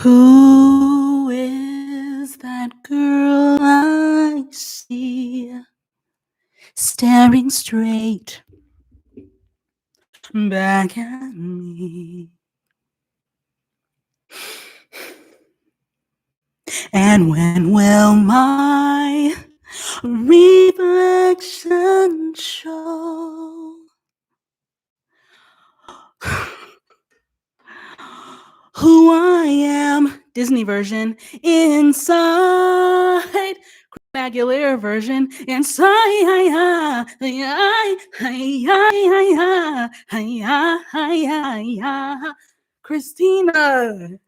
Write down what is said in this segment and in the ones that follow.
Who is that girl I see staring straight back at me? And when will my reflection show who I am? Disney version. Inside. Aguilera version. Inside. Christina.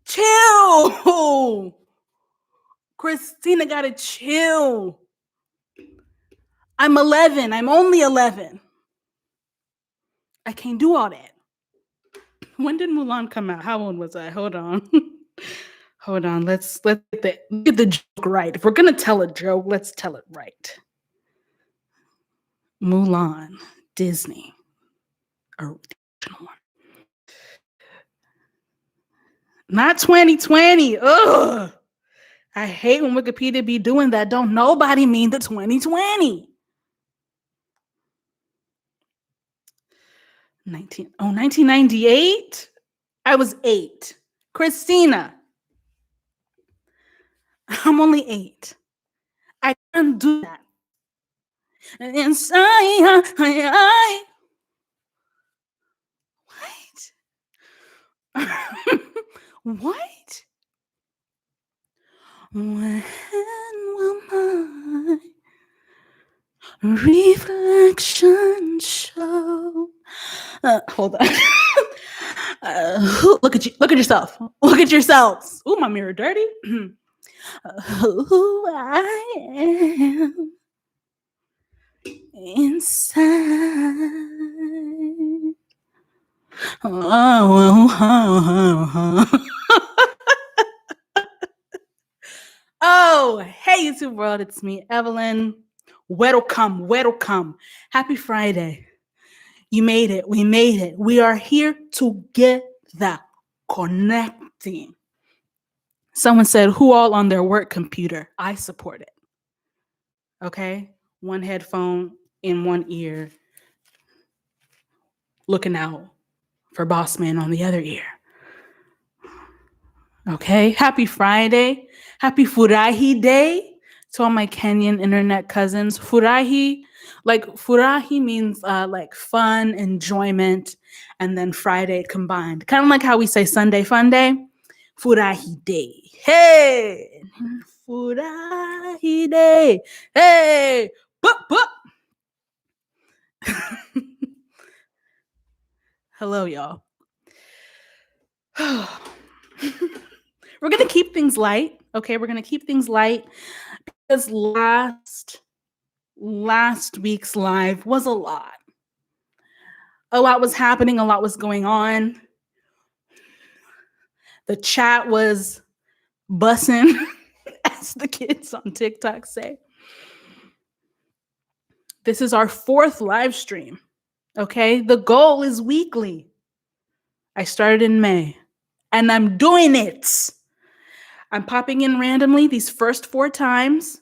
Chill. Christina gotta chill. I'm 11. I'm only 11. I can't do all that. When did Mulan come out? How old was I? Hold on. Hold on. Let's get the joke right. If we're gonna tell a joke, let's tell it right. Mulan, Disney, original one. Not 2020. Ugh. I hate when Wikipedia be doing that. Don't nobody mean the 2020. 1998? I was 8. Christina. I'm only 8. I can't do that. Inside, what? When will my reflection show? Hold on. Look at you. Look at yourself. Look at yourselves. Ooh, my mirror dirty. Who I am inside. Oh, hey YouTube world, it's me, Evelyn. Welcome. Happy Friday. You made it. We made it. We are here together, connecting. Someone said, who all on their work computer? I support it. Okay? One headphone in one ear, looking out for boss man on the other ear. Okay? Happy Friday. Happy Furahi Day to all my Kenyan internet cousins. Furahi means like fun, enjoyment, and then Friday combined. Kind of like how we say Sunday fun day. Furahi Day. Hey! Furahi Day. Hey! Boop. Hello, y'all. We're going to keep things light. Okay, we're going to keep things light because last week's live was a lot. A lot was happening. A lot was going on. The chat was bussing, as the kids on TikTok say. This is our 4th live stream. Okay, the goal is weekly. I started in May, and I'm doing it. I'm popping in randomly these first 4 times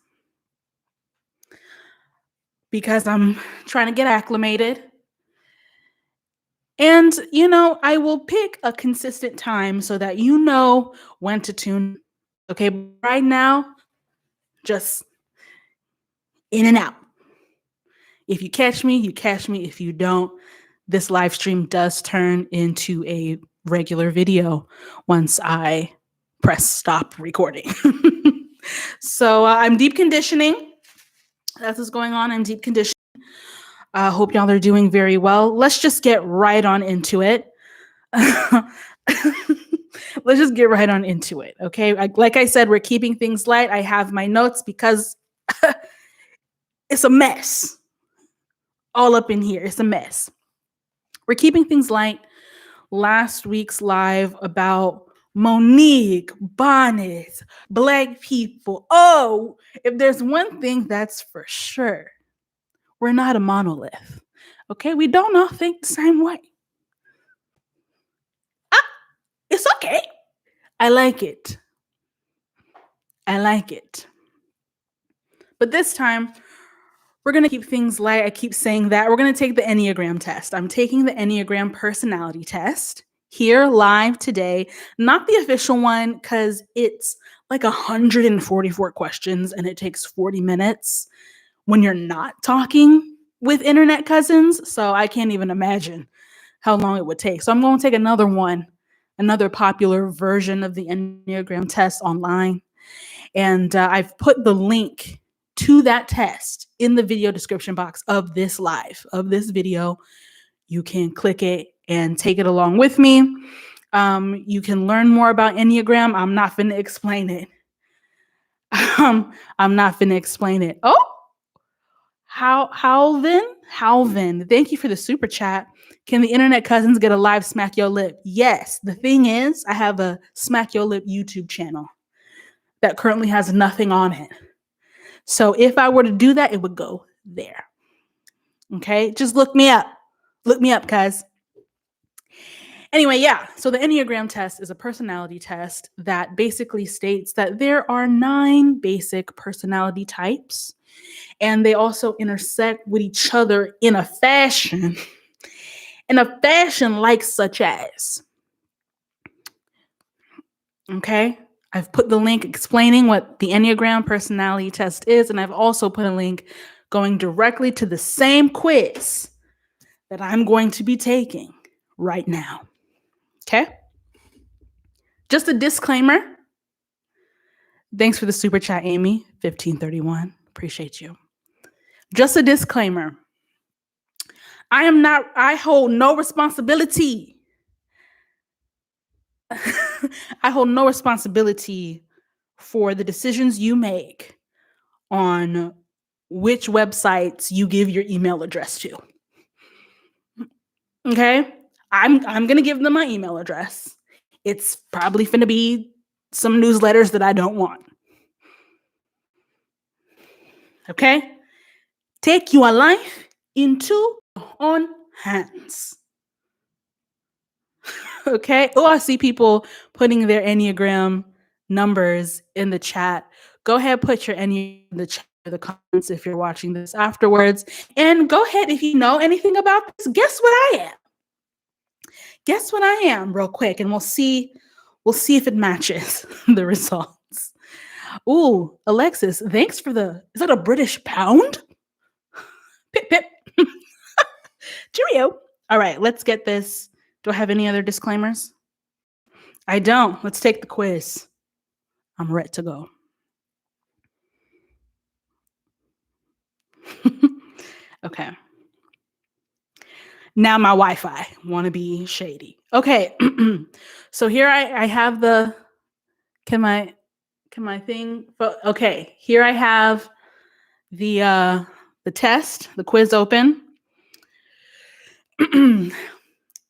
because I'm trying to get acclimated. And, I will pick a consistent time so that you know when to tune. Okay, right now, just in and out. If you catch me, you catch me. If you don't, this live stream does turn into a regular video once I press stop recording. So I'm deep conditioning. That's what's going on. I'm deep conditioning. I hope y'all are doing very well. Let's just get right on into it. Let's just get right on into it. Okay. Like I said, we're keeping things light. I have my notes because it's a mess. All up in here. It's a mess. We're keeping things light. Last week's live about Monique, bonnets, Black people. Oh, if there's one thing that's for sure, we're not a monolith. Okay, we don't all think the same way. It's okay. I like it. I like it. But this time, we're going to keep things light. I keep saying that. We're going to take the Enneagram test. I'm taking the Enneagram personality test here live today, not the official one, because it's like 144 questions and it takes 40 minutes when you're not talking with internet cousins. So I can't even imagine how long it would take. So I'm going to take another one, another popular version of the Enneagram test online. And I've put the link to that test in the video description box of this live, of this video. You can click it and take it along with me. You can learn more about Enneagram. I'm not finna explain it. I'm not finna explain it. Oh, Halvin, thank you for the super chat. Can the internet cousins get a live smack your lip? Yes. The thing is, I have a smack your lip YouTube channel that currently has nothing on it. So if I were to do that, it would go there. Okay, just look me up. Look me up, cuz. Anyway, yeah. So the Enneagram test is a personality test that basically states that there are 9 basic personality types, and they also intersect with each other in a fashion like such as. Okay, I've put the link explaining what the Enneagram personality test is, and I've also put a link going directly to the same quiz that I'm going to be taking right now. Okay? Just a disclaimer. Thanks for the super chat, Amy, 1531. Appreciate you. Just a disclaimer. I hold no responsibility. I hold no responsibility for the decisions you make on which websites you give your email address to. Okay? I'm going to give them my email address. It's probably going to be some newsletters that I don't want. Okay? Take your life into your own hands. Okay? Oh, I see people putting their Enneagram numbers in the chat. Go ahead, put your Enneagram in the chat or the comments if you're watching this afterwards. And go ahead, if you know anything about this, guess what I am? Guess what I am, real quick, and we'll see if it matches the results. Ooh, Alexis, thanks for is that a British pound? Pip, pip. Cheerio. All right, let's get this. Do I have any other disclaimers? I don't. Let's take the quiz. I'm ready to go. Okay. Now my Wi-Fi. Want to be shady. Okay. So here I have the. Can my thing? Okay. Here I have the test, the quiz open.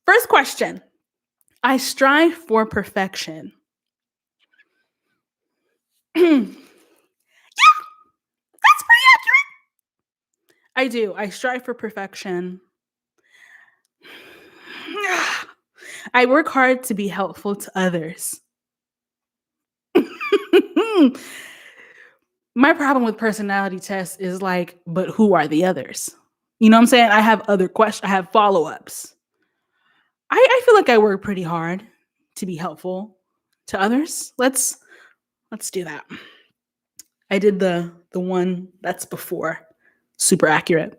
First question. I strive for perfection. Yeah, that's pretty accurate. I do. I strive for perfection. I work hard to be helpful to others. My problem with personality tests is like, but who are the others? You know what I'm saying? I have other questions. I have follow-ups. I feel like I work pretty hard to be helpful to others. Let's do that. I did the one that's before. Super accurate.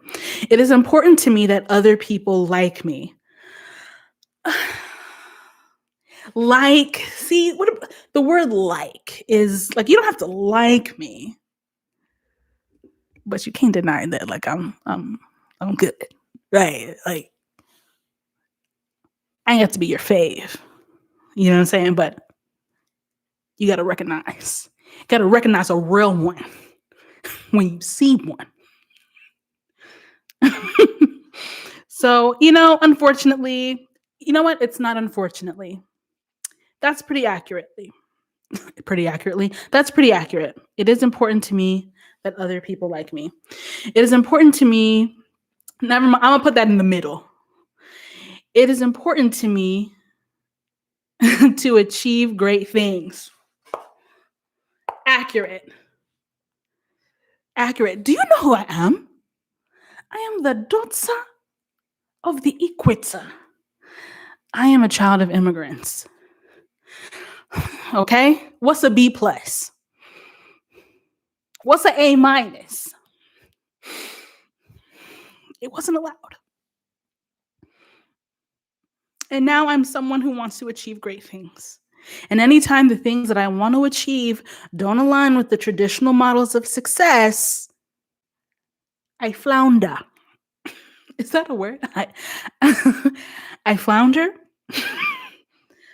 It is important to me that other people like me. Like, see, what the word like is like, you don't have to like me, but you can't deny that like I'm good. Right? Like I ain't got to be your fave. You know what I'm saying? But you gotta recognize. Gotta recognize a real one when you see one. So, unfortunately, you know what? It's not unfortunately. That's pretty accurately. That's pretty accurate. It is important to me that other people like me. It is important to me. Never mind. I'm going to put that in the middle. It is important to me to achieve great things. Accurate. Accurate. Do you know who I am? I am the daughter of the equator. I am a child of immigrants. Okay? What's a B plus? What's an A minus? It wasn't allowed. And now I'm someone who wants to achieve great things. And anytime the things that I want to achieve don't align with the traditional models of success, I flounder. Is that a word? I flounder.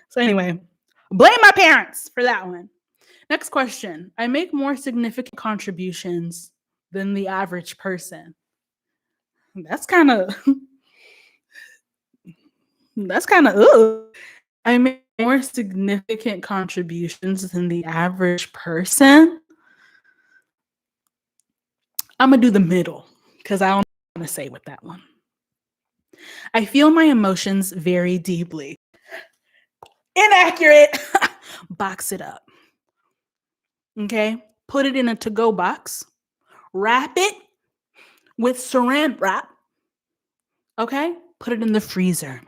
So anyway, blame my parents for that one. Next question. I make more significant contributions than the average person. That's kind of I make more significant contributions than the average person. I'm gonna do the middle because I don't want to say with that one. I feel my emotions very deeply. Inaccurate. Box it up. Okay. Put it in a to-go box. Wrap it with saran wrap. Okay. Put it in the freezer.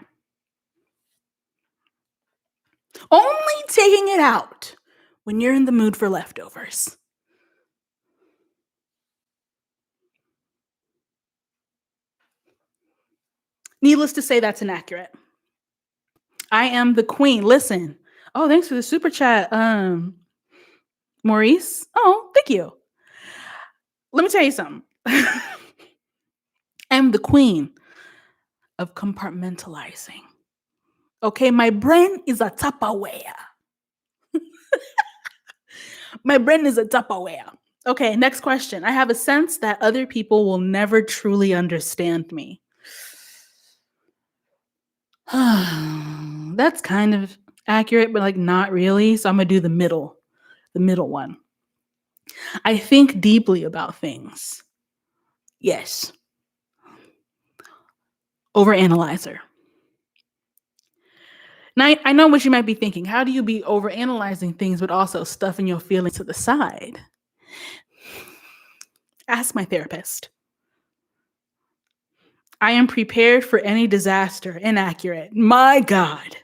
Only taking it out when you're in the mood for leftovers. Needless to say, that's inaccurate. I am the queen. Listen. Oh, thanks for the super chat, Maurice. Oh, thank you. Let me tell you something. I'm the queen of compartmentalizing. Okay, my brain is a Tupperware. My brain is a Tupperware. Okay, next question. I have a sense that other people will never truly understand me. That's kind of accurate, but like not really. So I'm gonna do the middle one. I think deeply about things. Yes. Overanalyzer. Now, I know what you might be thinking. How do you be overanalyzing things but also stuffing your feelings to the side? Ask my therapist. I am prepared for any disaster. Inaccurate. My God.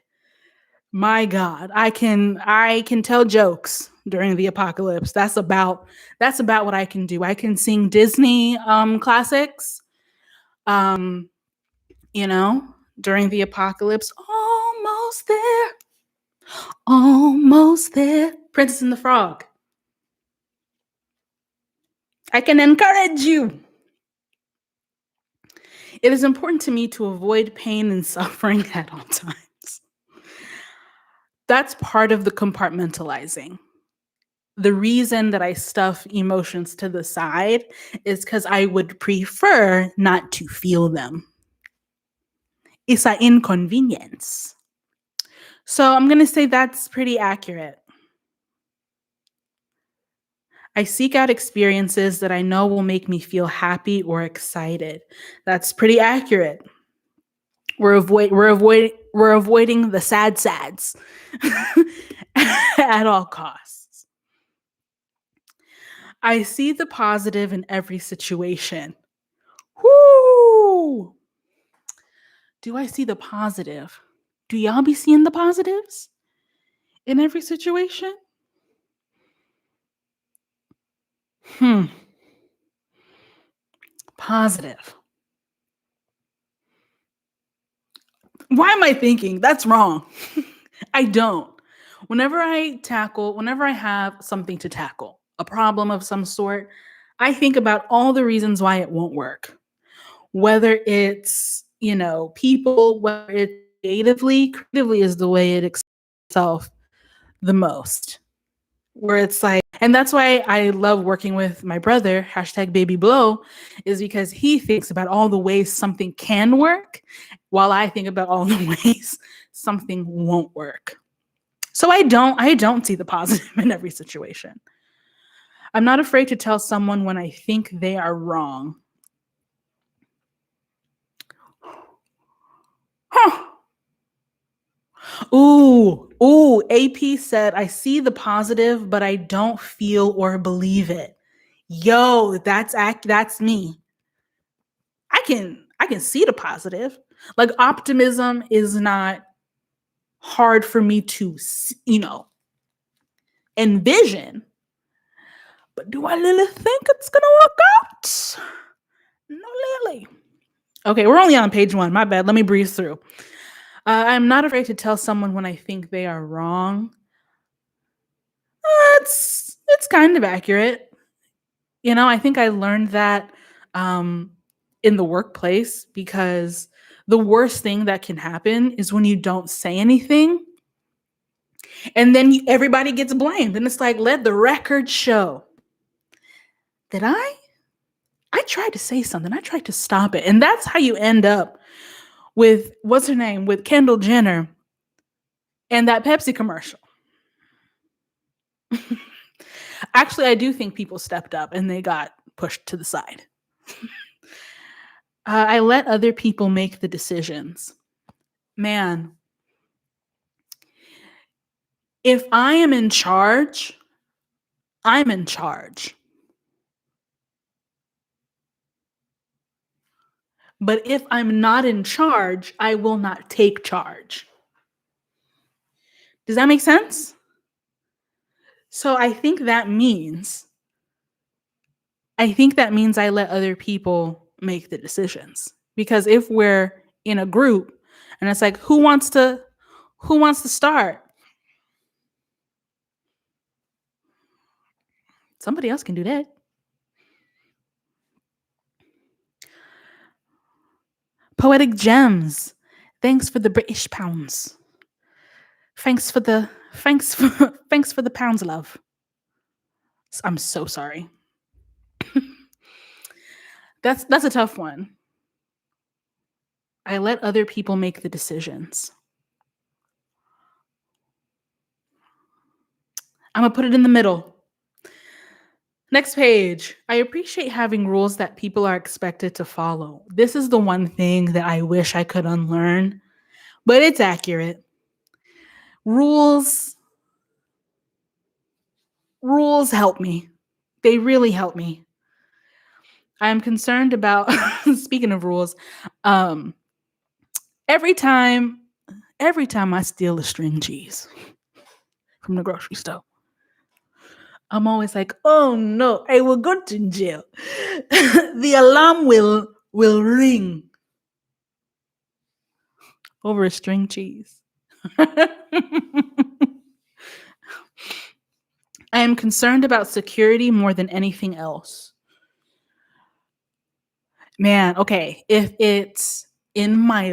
I can tell jokes during the apocalypse. That's about what I can do. I can sing Disney classics. During the apocalypse. Almost there. Almost there. Princess and the Frog. I can encourage you. It is important to me to avoid pain and suffering at all times. That's part of the compartmentalizing. The reason that I stuff emotions to the side is because I would prefer not to feel them. It's an inconvenience. So I'm going to say that's pretty accurate. I seek out experiences that I know will make me feel happy or excited. That's pretty accurate. We're avoiding the sads at all costs. I see the positive in every situation. Whoo! Do I see the positive? Do y'all be seeing the positives in every situation? Positive. Why am I thinking? That's wrong. I don't. Whenever I have something to tackle, a problem of some sort, I think about all the reasons why it won't work. Whether it's, people, whether it's creatively is the way it expresses itself the most. Where it's like, and that's why I love working with my brother, #BabyBlow, is because he thinks about all the ways something can work while I think about all the ways something won't work. So I don't see the positive in every situation. I'm not afraid to tell someone when I think they are wrong. Ooh, AP said, I see the positive, but I don't feel or believe it. Yo, that's me. I can see the positive. Like optimism is not hard for me to, envision. But do I really think it's gonna work out? No, really. Okay, we're only on page 1. My bad. Let me breeze through. I'm not afraid to tell someone when I think they are wrong. It's kind of accurate. I think I learned that um, in the workplace because the worst thing that can happen is when you don't say anything and then everybody gets blamed. And it's like, let the record show that I tried to say something. I tried to stop it. And that's how you end up with, what's her name, with Kendall Jenner and that Pepsi commercial. Actually, I do think people stepped up and they got pushed to the side. I let other people make the decisions. Man, if I am in charge, I'm in charge. But if I'm not in charge, I will not take charge. Does that make sense? So I think that means I let other people make the decisions. Because if we're in a group and it's like, who wants to start? Somebody else can do that. Poetic Gems. Thanks for the British pounds. Thanks for the pounds, love. I'm so sorry. That's a tough one. I let other people make the decisions. I'm gonna put it in the middle. Next page. I appreciate having rules that people are expected to follow. This is the one thing that I wish I could unlearn, but it's accurate. Rules help me. They really help me. I am concerned about, speaking of rules, every time I steal a string cheese from the grocery store, I'm always like, oh no, I will go to jail. The alarm will ring over a string cheese. I am concerned about security more than anything else. Man, okay, if it's in my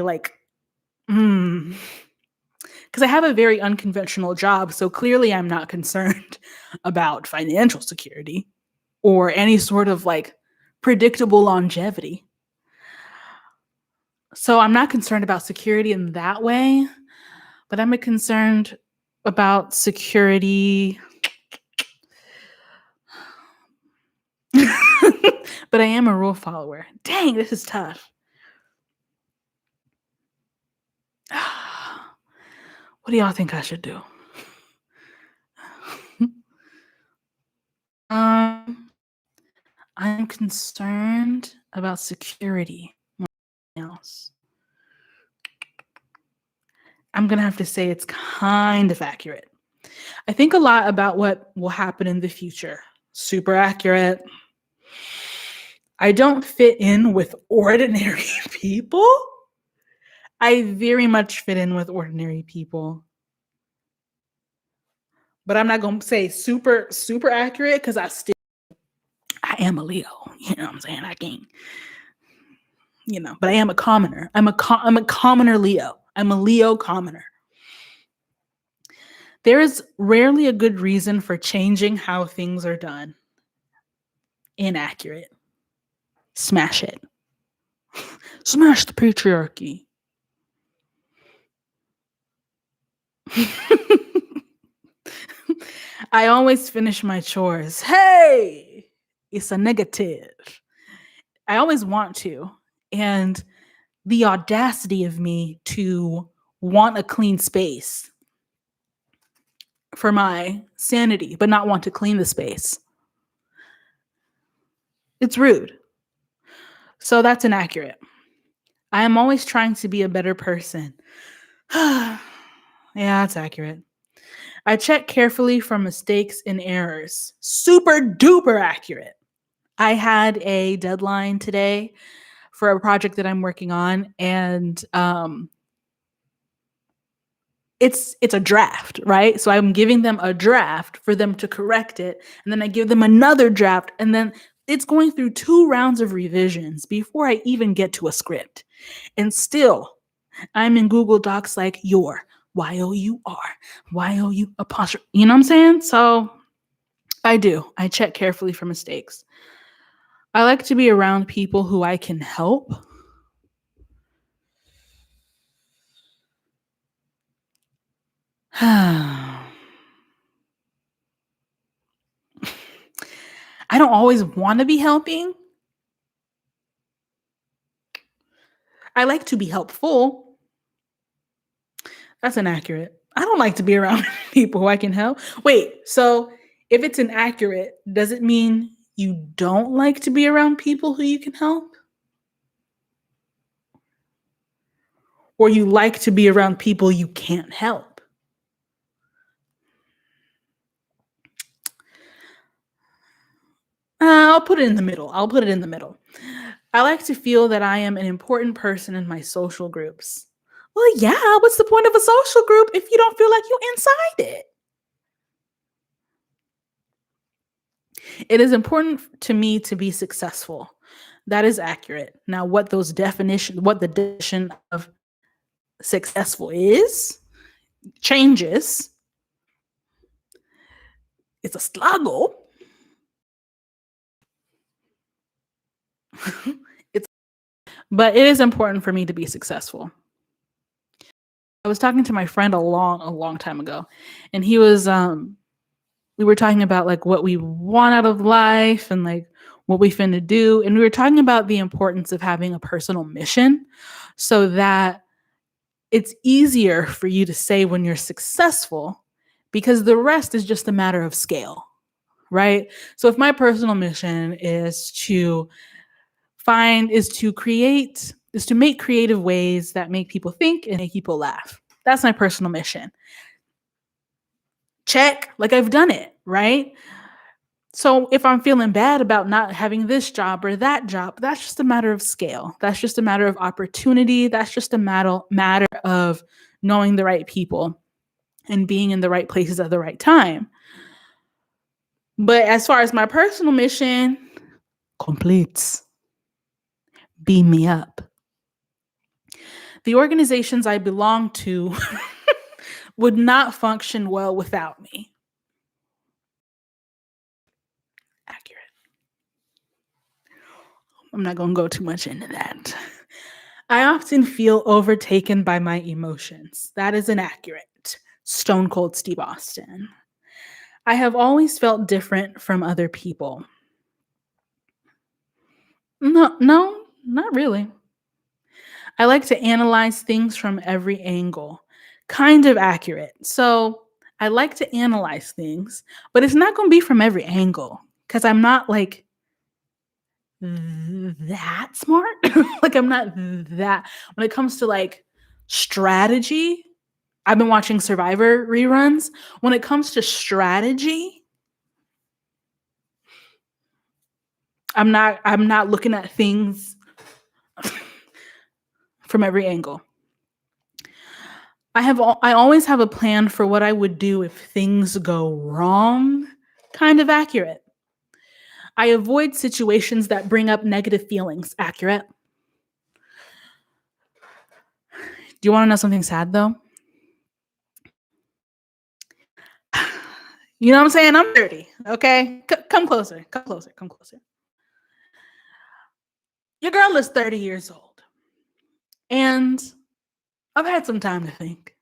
because I have a very unconventional job, so clearly I'm not concerned about financial security or any sort of predictable longevity. So I'm not concerned about security in that way, but I'm concerned about security. But I am a rule follower. Dang, this is tough. What do y'all think I should do? I'm concerned about security more than anything else. I'm going to have to say it's kind of accurate. I think a lot about what will happen in the future. Super accurate. I don't fit in with ordinary people. I very much fit in with ordinary people. But I'm not going to say super, super accurate because I am a Leo. You know what I'm saying? I can't, but I am a commoner. I'm a commoner Leo. I'm a Leo commoner. There is rarely a good reason for changing how things are done. Inaccurate. Smash it. Smash the patriarchy. I always finish my chores. Hey, it's a negative. I always want to. And the audacity of me to want a clean space for my sanity, but not want to clean the space. It's rude. So that's inaccurate. I am always trying to be a better person. Yeah, that's accurate. I check carefully for mistakes and errors. Super duper accurate. I had a deadline today for a project that I'm working on, and it's a draft, right? So I'm giving them a draft for them to correct it, and then I give them another draft, and then it's going through 2 rounds of revisions before I even get to a script. And still, I'm in Google Docs like your Y-O-U-R, Y-O-U apostrophe. You know what I'm saying? So I do. I check carefully for mistakes. I like to be around people who I can help. I don't always want to be helping. I like to be helpful. That's inaccurate. I don't like to be around people who I can help. Wait, so if it's inaccurate, does it mean you don't like to be around people who you can help? Or you like to be around people you can't help? I'll put it in the middle. I like to feel that I am an important person in my social groups. Well, yeah, what's the point of a social group if you don't feel like you're inside it? It is important to me to be successful. That is accurate. Now, what the definition of successful is changes. It's a struggle. But it is important for me to be successful. I was talking to my friend a long time ago, and he was we were talking about like what we want out of life and like what we finna do, and we were talking about the importance of having a personal mission so that it's easier for you to say when you're successful, because the rest is just a matter of scale, right? So if my personal mission is to make creative ways that make people think and make people laugh. That's my personal mission. Check, like I've done it, right? So if I'm feeling bad about not having this job or that job, that's just a matter of scale. That's just a matter of opportunity. That's just a matter of knowing the right people and being in the right places at the right time. But as far as my personal mission completes, beam me up. The organizations I belong to would not function well without me. Accurate. I'm not going to go too much into that. I often feel overtaken by my emotions. That is inaccurate. Stone Cold Steve Austin. I have always felt different from other people. No, not really. I like to analyze things from every angle. Kind of accurate. So I like to analyze things, but it's not going to be from every angle because I'm not like that smart. Like I'm not that when it comes to like strategy. I've been watching Survivor reruns. When it comes to strategy, I'm not looking at things from every angle. I always have a plan for what I would do if things go wrong. Kind of accurate. I avoid situations that bring up negative feelings. Accurate. Do you want to know something sad though? You know what I'm saying? I'm 30. Okay. Come closer. Come closer. Come closer. Your girl is 30 years old. And I've had some time to think.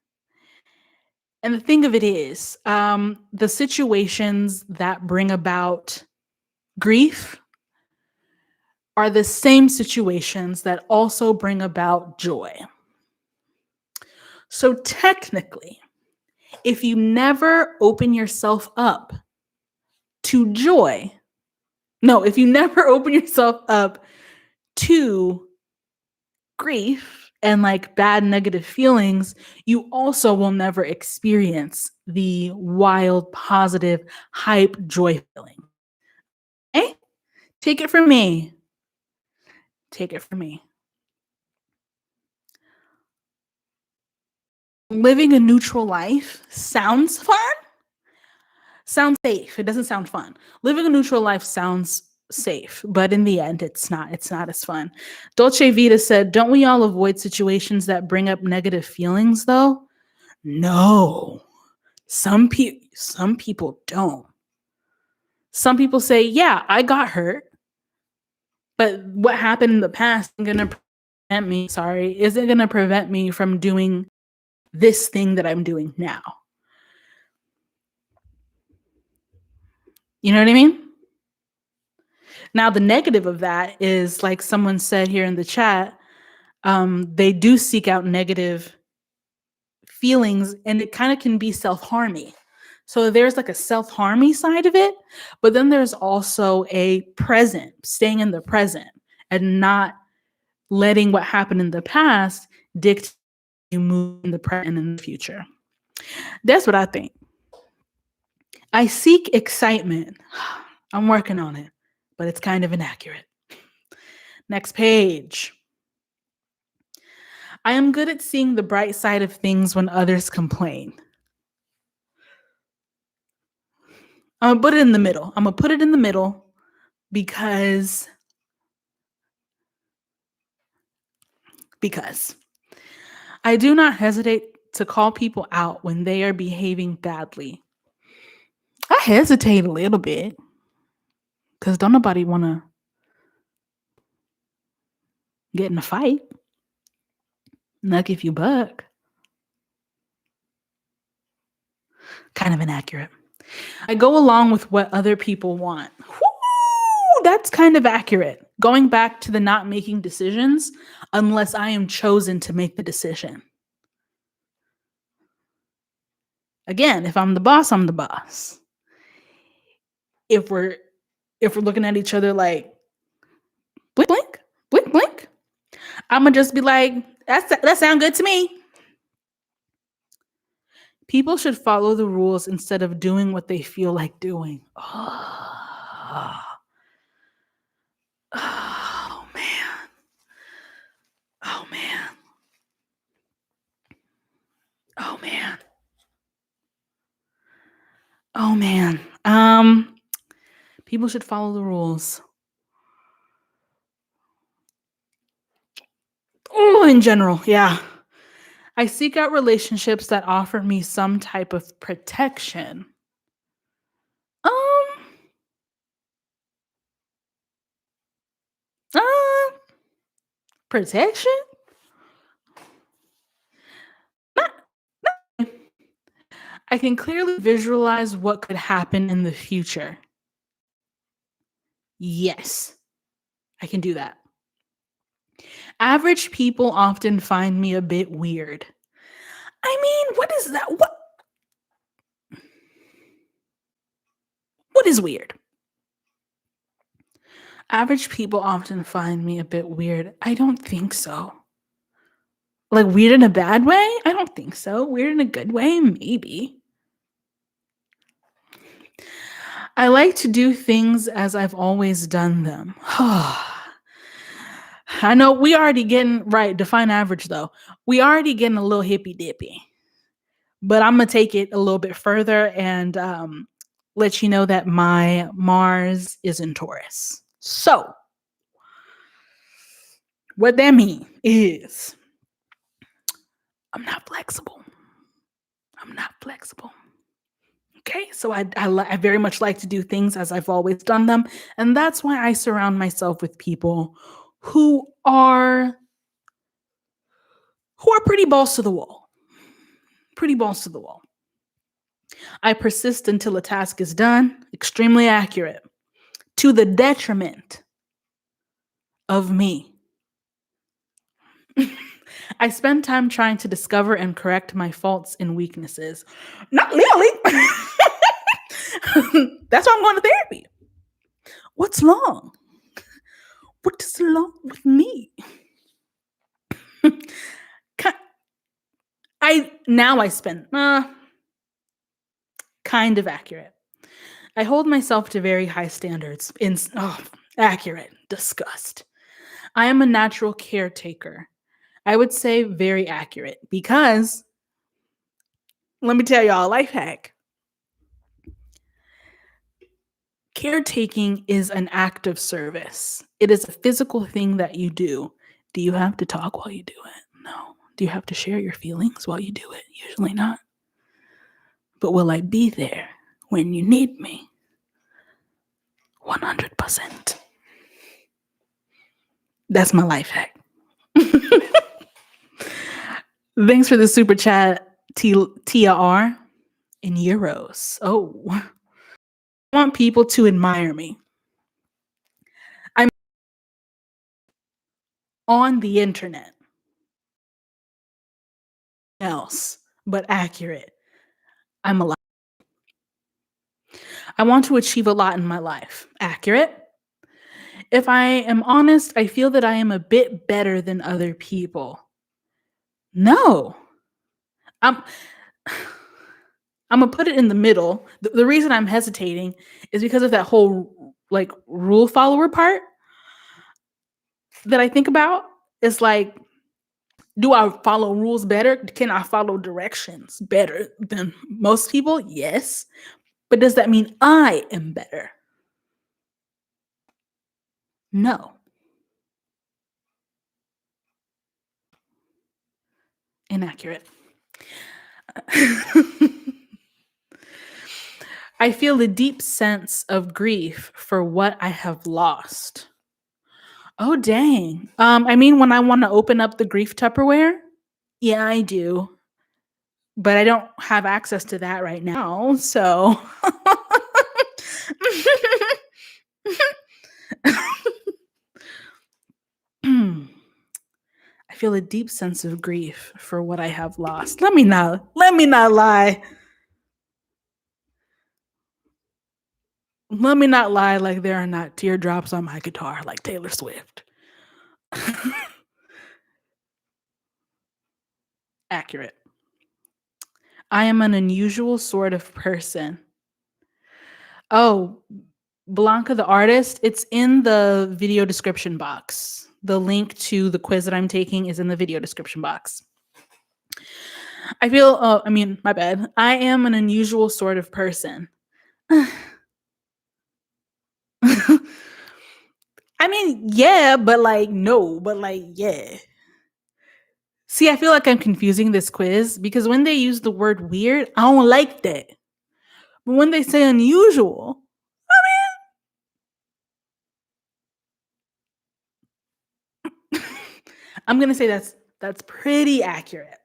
And the thing of it is, the situations that bring about grief are the same situations that also bring about joy. So technically, if you never open yourself up to joy, if you never open yourself up to grief and like bad negative feelings, you also will never experience the wild, positive, hype, joy feeling. Okay? Take it from me. Take it from me. Living a neutral life sounds fun. Sounds safe. It doesn't sound fun. Living a neutral life sounds safe, but in the end, it's not. It's not as fun. Dolce Vita said, "Don't we all avoid situations that bring up negative feelings, though?" No. Some people don't. Some people say, "Yeah, I got hurt, but what happened in the past isn't going to prevent me from doing this thing that I'm doing now." You know what I mean? Now, the negative of that is, like someone said here in the chat, they do seek out negative feelings, and it kind of can be self-harming. So there's like a self-harming side of it, but then there's also a staying in the present and not letting what happened in the past dictate you move in the present and in the future. That's what I think. I seek excitement. I'm working on it, but it's kind of inaccurate. Next page. I am good at seeing the bright side of things when others complain. I'm gonna put it in the middle because I do not hesitate to call people out when they are behaving badly. I hesitate a little bit because don't nobody want to get in a fight. Nuck if you buck. Kind of inaccurate. I go along with what other people want. Woo, that's kind of accurate. Going back to the not making decisions unless I am chosen to make the decision. Again, if I'm the boss, I'm the boss. If we're looking at each other like blink, blink, blink, blink, I'm gonna just be like, that sounds good to me. People should follow the rules instead of doing what they feel like doing. Oh man. Oh man. Oh man. Oh man. People should follow the rules. Oh, in general, yeah. I seek out relationships that offer me some type of protection. Uh, Protection? Not, not. I can clearly visualize what could happen in the future. Yes, I can do that. Average people often find me a bit weird. I mean, what is that? What is weird? Average people often find me a bit weird. I don't think so. Like weird in a bad way? I don't think so. Weird in a good way? Maybe. I like to do things as I've always done them. I know we already getting right. Define average though. We already getting a little hippy dippy, but I'm gonna take it a little bit further and let you know that my Mars is in Taurus. So what that means is I'm not flexible. Okay, so I very much like to do things as I've always done them, and that's why I surround myself with people who are pretty balls to the wall. Pretty balls to the wall. I persist until a task is done. Extremely accurate. To the detriment of me. I spend time trying to discover and correct my faults and weaknesses. Not literally. That's why I'm going to therapy. What's wrong? What is wrong with me? I spend kind of accurate. I hold myself to very high standards. Accurate. Disgust. I am a natural caretaker. I would say very accurate because let me tell y'all a life hack. Caretaking is an act of service. It is a physical thing that you do. Do you have to talk while you do it? No. Do you have to share your feelings while you do it? Usually not. But will I be there when you need me? 100%. That's my life hack. Thanks for the super chat, Tia R. In euros. Oh. I want people to admire me. I'm on the internet. Else, but accurate. I'm alive. I want to achieve a lot in my life. Accurate. If I am honest, I feel that I am a bit better than other people. No. I'm gonna put it in the middle. The reason I'm hesitating is because of that whole like rule follower part that I think about. Is like, do I follow rules better? Can I follow directions better than most people? Yes. But does that mean I am better? No. Inaccurate. I feel a deep sense of grief for what I have lost. Oh, dang. I mean, when I want to open up the grief Tupperware, yeah, I do. But I don't have access to that right now. So I feel a deep sense of grief for what I have lost. Let me not lie. Let me not lie like there are not teardrops on my guitar like Taylor Swift. Accurate. I am an unusual sort of person. Oh, Blanca the artist, it's in the video description box. The link to the quiz that I'm taking is in the video description box. My bad. I am an unusual sort of person. I mean, yeah, but like, no, but like, yeah. See, I feel like I'm confusing this quiz because when they use the word weird, I don't like that. But when they say unusual, I mean, I'm going to say that's pretty accurate.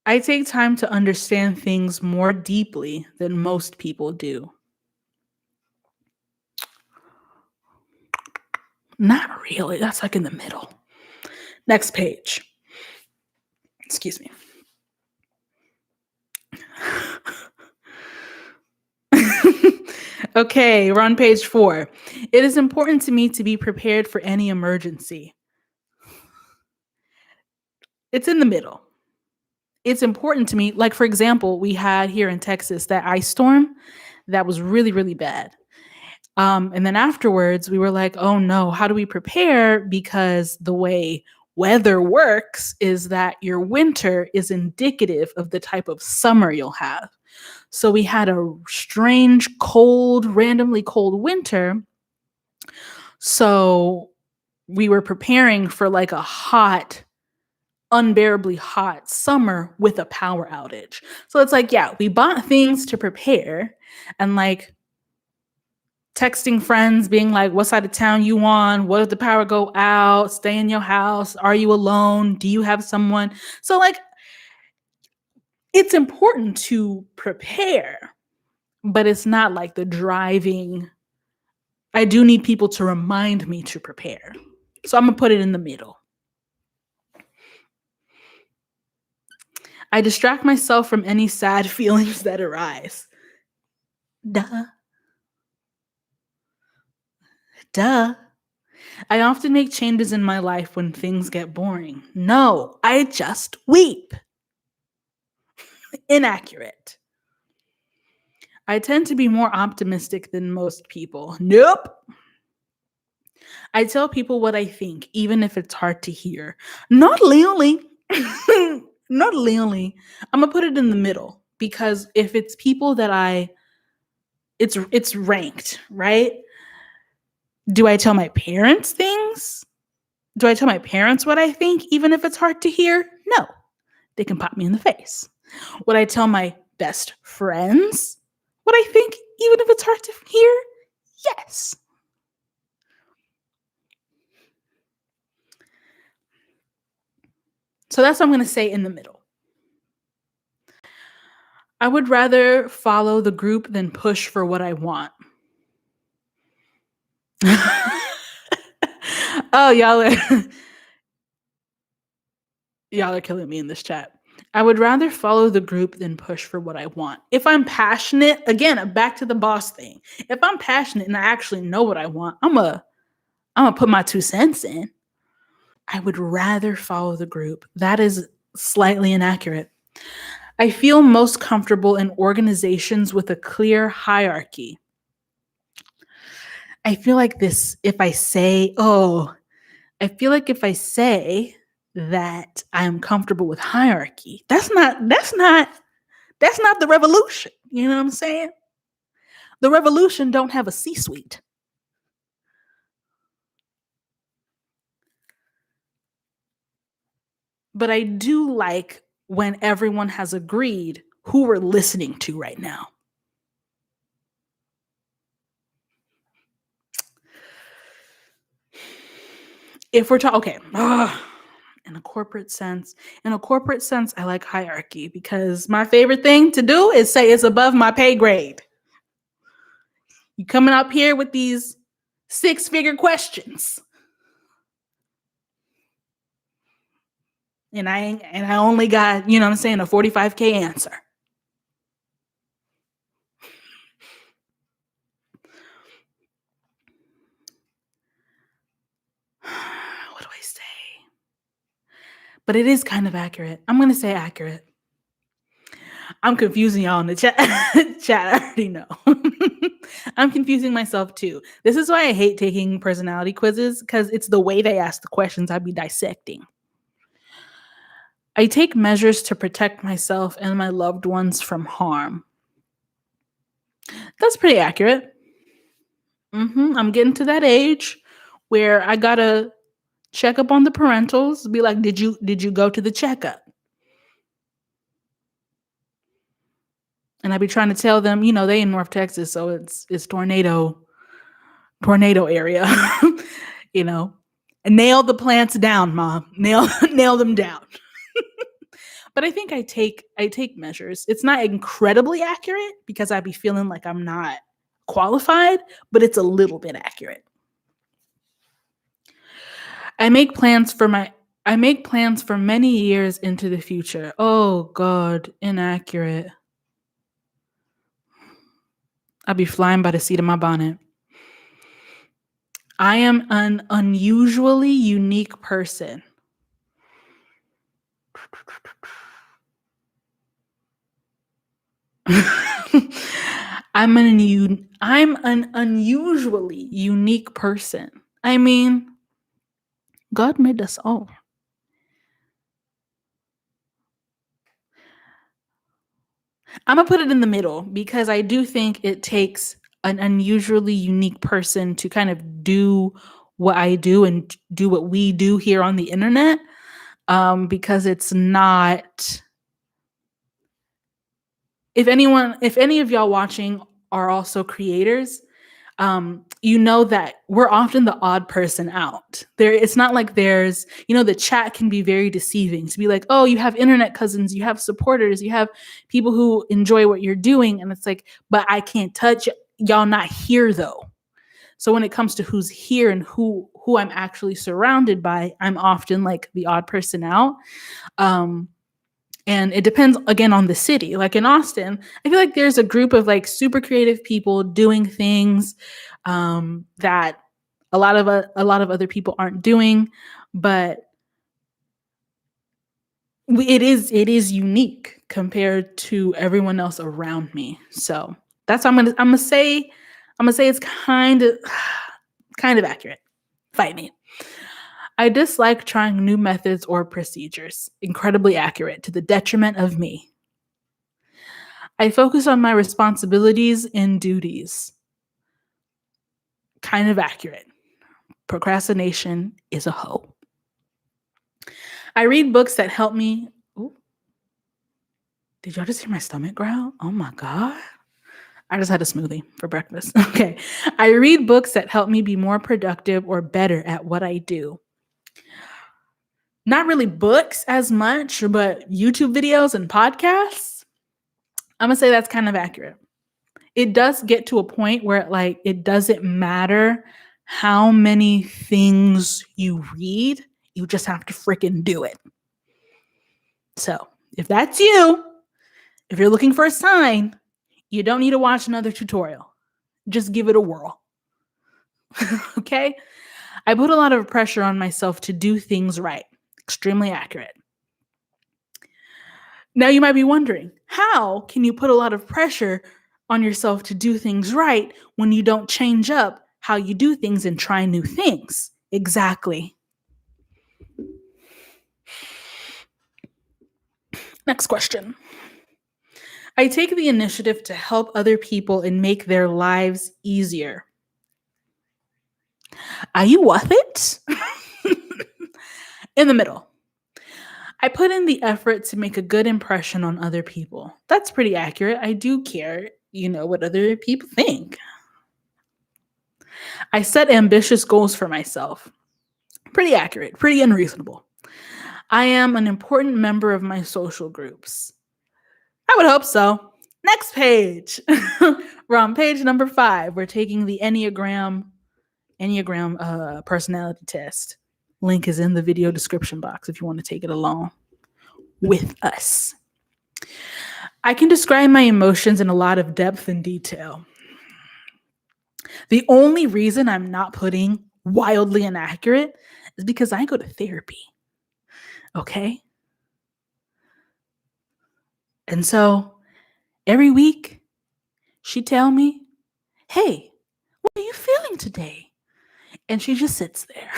I take time to understand things more deeply than most people do. Not really. That's like in the middle. Next page. Excuse me. Okay, we're on page 4. It is important to me to be prepared for any emergency. It's in the middle. It's important to me. Like, for example, we had here in Texas that ice storm that was really, really bad. And then afterwards, we were like, oh no, how do we prepare? Because the way weather works is that your winter is indicative of the type of summer you'll have. So we had a strange, cold, randomly cold winter. So we were preparing for like a hot, unbearably hot summer with a power outage. So it's like, yeah, we bought things to prepare and like texting friends being like, what side of town you on? What if the power go out? Stay in your house. Are you alone? Do you have someone? So like, it's important to prepare, but it's not like the driving. I do need people to remind me to prepare. So I'm going to put it in the middle. I distract myself from any sad feelings that arise. Duh. Duh. I often make changes in my life when things get boring. No, I just weep. Inaccurate. I tend to be more optimistic than most people. Nope. I tell people what I think, even if it's hard to hear. Not literally. Not literally. I'm gonna put it in the middle because if it's people that it's ranked, right? Do I tell my parents things? Do I tell my parents what I think, even if it's hard to hear? No. They can pop me in the face. Would I tell my best friends what I think, even if it's hard to hear? Yes. So that's what I'm going to say in the middle. I would rather follow the group than push for what I want. Oh, y'all are killing me in this chat. I would rather follow the group than push for what I want. If I'm passionate, again, back to the boss thing. If I'm passionate and I actually know what I want, I'm gonna put my 2 cents in. I would rather follow the group. That is slightly inaccurate. I feel most comfortable in organizations with a clear hierarchy. I feel like if I say that I'm comfortable with hierarchy, that's not the revolution. You know what I'm saying? The revolution don't have a C-suite. But I do like when everyone has agreed who we're listening to right now. If we're talking, okay, in a corporate sense, I like hierarchy because my favorite thing to do is say it's above my pay grade. You coming up here with these 6-figure questions. And I only got, you know what I'm saying, a 45K answer. What do I say? But it is kind of accurate. I'm going to say accurate. I'm confusing y'all in the chat. Chat, I already know. I'm confusing myself too. This is why I hate taking personality quizzes because it's the way they ask the questions I'd be dissecting. I take measures to protect myself and my loved ones from harm. That's pretty accurate. I'm getting to that age where I gotta check up on the parentals. Be like, did you go to the checkup? And I be trying to tell them, they in North Texas, so it's tornado area. And nail the plants down, Mom. Nail them down. But I think I take measures. It's not incredibly accurate because I'd be feeling like I'm not qualified, but it's a little bit accurate. I make plans for many years into the future. Oh God, inaccurate. I'll be flying by the seat of my bonnet. I am an unusually unique person. I'm an unusually unique person. I mean, God made us all. I'm going to put it in the middle because I do think it takes an unusually unique person to kind of do what I do and do what we do here on the internet, because it's not... If any of y'all watching are also creators, you know that we're often the odd person out. It's not like there's, the chat can be very deceiving to be like, oh, you have internet cousins, you have supporters, you have people who enjoy what you're doing. And it's like, but I can't touch y'all not here though. So when it comes to who's here and who I'm actually surrounded by, I'm often like the odd person out. And it depends again on the city. Like in Austin, I feel like there's a group of like super creative people doing things that a lot of other people aren't doing, but it is unique compared to everyone else around me. So that's what I'm gonna say. I'm gonna say it's kind of accurate. Fight me. I dislike trying new methods or procedures. Incredibly accurate to the detriment of me. I focus on my responsibilities and duties. Kind of accurate. Procrastination is a hoe. I read books that help me. Ooh, did y'all just hear my stomach growl? Oh my God. I just had a smoothie for breakfast. Okay. I read books that help me be more productive or better at what I do. Not really books as much, but YouTube videos and podcasts. I'm going to say that's kind of accurate. It does get to a point where like it doesn't matter how many things you read, you just have to freaking do it. So, if that's you, if you're looking for a sign, you don't need to watch another tutorial. Just give it a whirl. Okay? I put a lot of pressure on myself to do things right. Extremely accurate. Now you might be wondering, how can you put a lot of pressure on yourself to do things right when you don't change up how you do things and try new things? Exactly. Next question. I take the initiative to help other people and make their lives easier. Are you worth it? In the middle. I put in the effort to make a good impression on other people. That's pretty accurate. I do care, what other people think. I set ambitious goals for myself. Pretty accurate, pretty unreasonable. I am an important member of my social groups. I would hope so. Next page. We're on page number 5. We're taking the Enneagram personality test. Link is in the video description box if you want to take it along with us. I can describe my emotions in a lot of depth and detail. The only reason I'm not putting wildly inaccurate is because I go to therapy. Okay? And so every week she'd tell me, hey, what are you feeling today? And she just sits there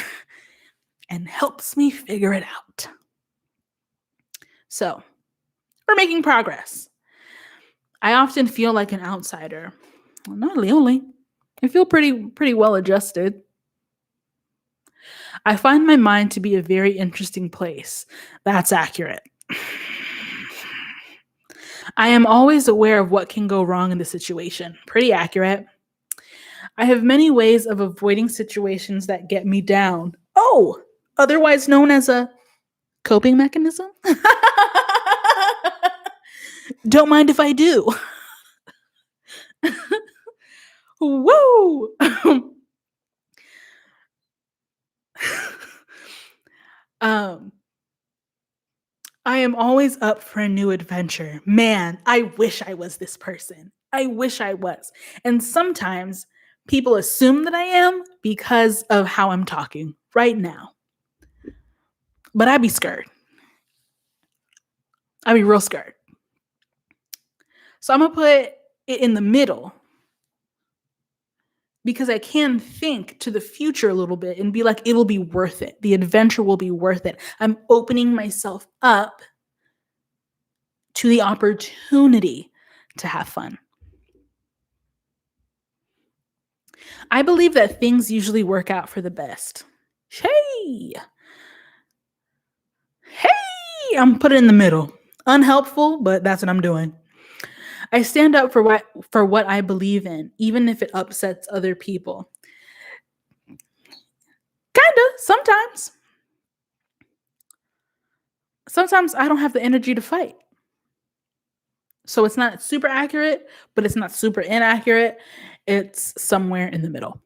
and helps me figure it out. So we're making progress. I often feel like an outsider. Well, not really. I feel pretty well adjusted. I find my mind to be a very interesting place. That's accurate. I am always aware of what can go wrong in the situation. Pretty accurate. I have many ways of avoiding situations that get me down. Oh, otherwise known as a coping mechanism? Don't mind if I do. Woo! I am always up for a new adventure. Man, I wish I was this person. I wish I was. And sometimes people assume that I am because of how I'm talking right now. But I'd be scared. I'd be real scared. So I'm going to put it in the middle because I can think to the future a little bit and be like, it'll be worth it. The adventure will be worth it. I'm opening myself up to the opportunity to have fun. I believe that things usually work out for the best. Hey, I'm putting it in the middle. Unhelpful, but that's what I'm doing. I stand up for what I believe in, even if it upsets other people. Kinda, sometimes. Sometimes I don't have the energy to fight. So it's not super accurate, but it's not super inaccurate. It's somewhere in the middle.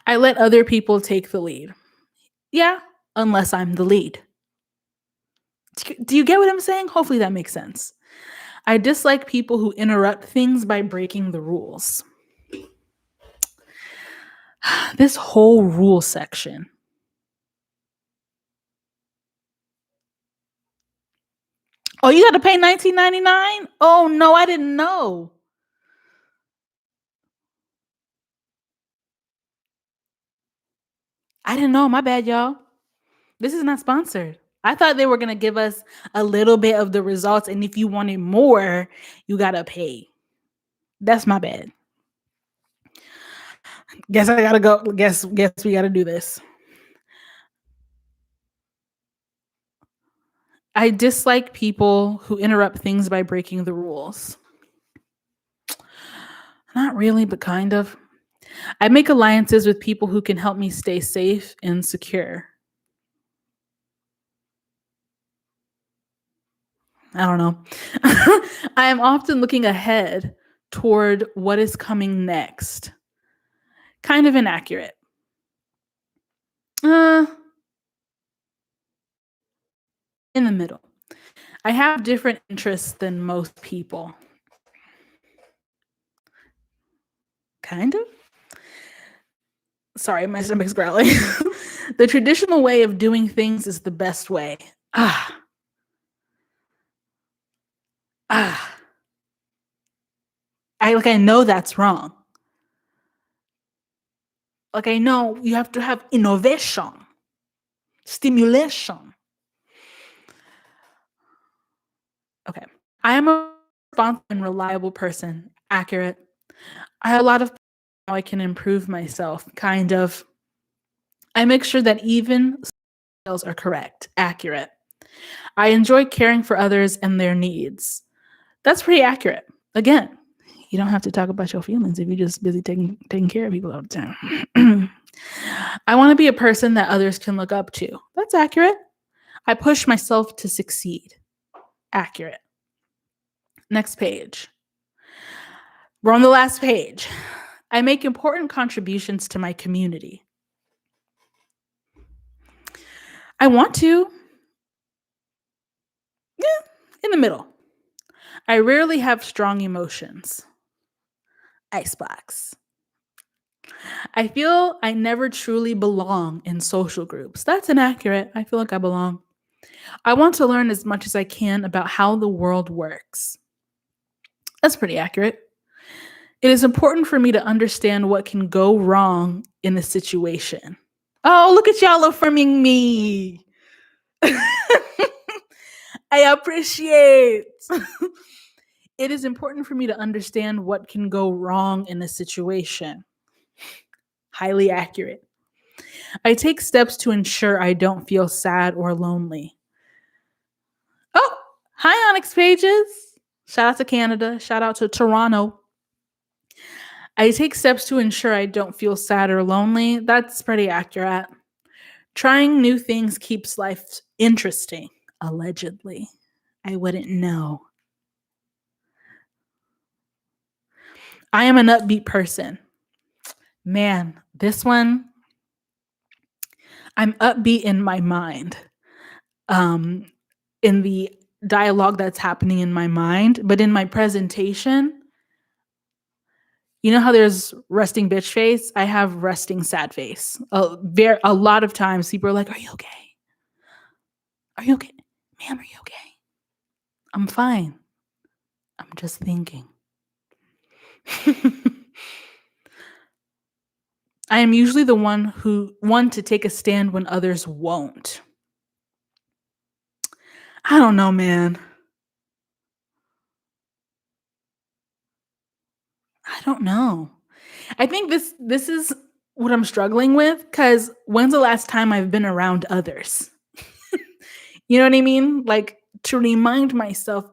I let other people take the lead. Yeah, unless I'm the lead. Do you get what I'm saying? Hopefully that makes sense. I dislike people who interrupt things by breaking the rules. This whole rule section. Oh, you got to pay $19.99? Oh no, I didn't know. I didn't know. My bad, y'all. This is not sponsored. I thought they were going to give us a little bit of the results, and if you wanted more, you got to pay. That's my bad. Guess I got to go. Guess we got to do this. I dislike people who interrupt things by breaking the rules. Not really, but kind of. I make alliances with people who can help me stay safe and secure. I don't know. I am often looking ahead toward what is coming next. Kind of inaccurate. In the middle. I have different interests than most people. Kind of. Sorry, my stomach's growling. The traditional way of doing things is the best way. Ah. I know that's wrong. Like I know you have to have innovation, stimulation. Okay. I am a responsible and reliable person. Accurate. I have a lot of how I can improve myself. Kind of. I make sure that even details are correct. Accurate. I enjoy caring for others and their needs. That's pretty accurate. Again, you don't have to talk about your feelings if you're just busy taking care of people all the time. I want to be a person that others can look up to. That's accurate. I push myself to succeed. Accurate. Next page. We're on the last page. I make important contributions to my community. I want to. Yeah, in the middle. I rarely have strong emotions. Icebox. I feel I never truly belong in social groups. That's inaccurate. I feel like I belong. I want to learn as much as I can about how the world works. That's pretty accurate. It is important for me to understand what can go wrong in a situation. Oh, look at y'all affirming me. I appreciate. It is important for me to understand what can go wrong in a situation. Highly accurate. I take steps to ensure I don't feel sad or lonely. Oh, hi, Onyx Pages. Shout out to Canada. Shout out to Toronto. I take steps to ensure I don't feel sad or lonely. That's pretty accurate. Trying new things keeps life interesting, allegedly. I wouldn't know. I am an upbeat person. Man, this one, I'm upbeat in my mind. In the dialogue that's happening in my mind, but in my presentation, you know how there's resting bitch face? I have resting sad face. A lot of times people are like, "Are you okay? Are you okay? Ma'am, are you okay?" I'm fine. I'm just thinking. I am usually the one to take a stand when others won't. I don't know, man. I don't know. I think this is what I'm struggling with, cuz when's the last time I've been around others? You know what I mean? Like to remind myself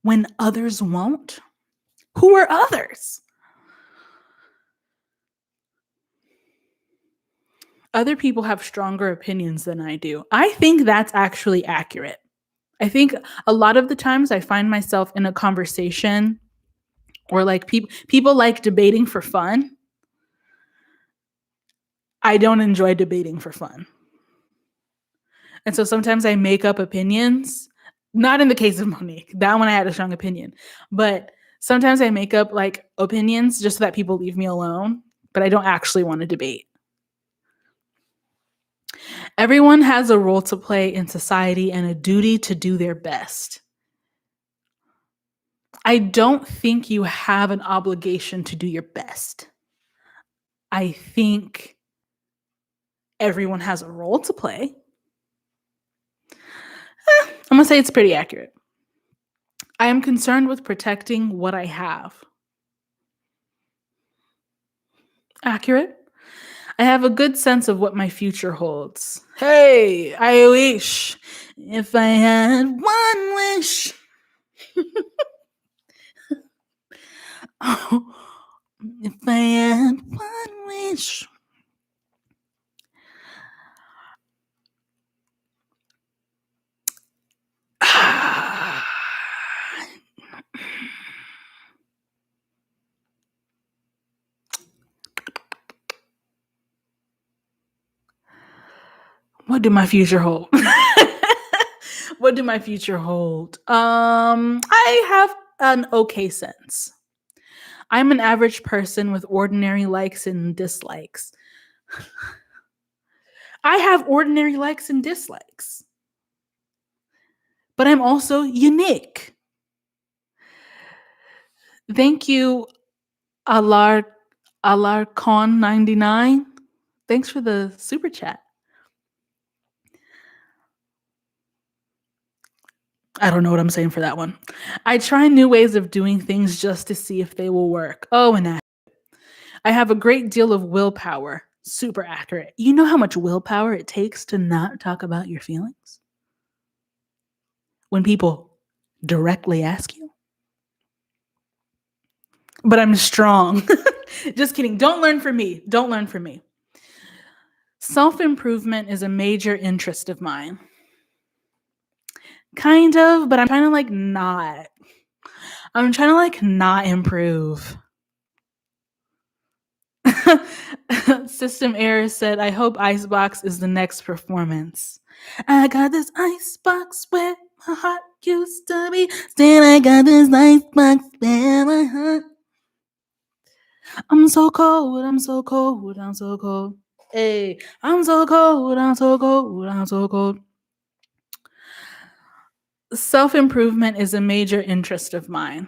when others won't. Who are others? Other people have stronger opinions than I do. I think that's actually accurate. I think a lot of the times I find myself in a conversation or like people like debating for fun. I don't enjoy debating for fun. And so sometimes I make up opinions. Not in the case of Monique. That one I had a strong opinion. But sometimes I make up like opinions just so that people leave me alone, but I don't actually want to debate. Everyone has a role to play in society and a duty to do their best. I don't think you have an obligation to do your best. I think everyone has a role to play. I'm going to say it's pretty accurate. I am concerned with protecting what I have. Accurate. I have a good sense of what my future holds. Hey, I wish if I had one wish. Oh, if I had one wish. What do my future hold? What do my future hold? I have an okay sense. I'm an average person with ordinary likes and dislikes. I have ordinary likes and dislikes. But I'm also unique. Thank you, Alarcon99. Thanks for the super chat. I don't know what I'm saying for that one. I try new ways of doing things just to see if they will work. Oh, and I have a great deal of willpower. Super accurate. You know how much willpower it takes to not talk about your feelings? When people directly ask you? But I'm strong. Just kidding. Don't learn from me. Don't learn from me. Self-improvement is a major interest of mine. Kind of, but I'm trying to like not. I'm trying to like not improve. System Error said, I hope Icebox is the next performance. I got this icebox where my heart used to be. Still, I got this icebox where my heart. I'm so cold, I'm so cold, I'm so cold. Hey, I'm so cold, I'm so cold, I'm so cold. Self-improvement is a major interest of mine.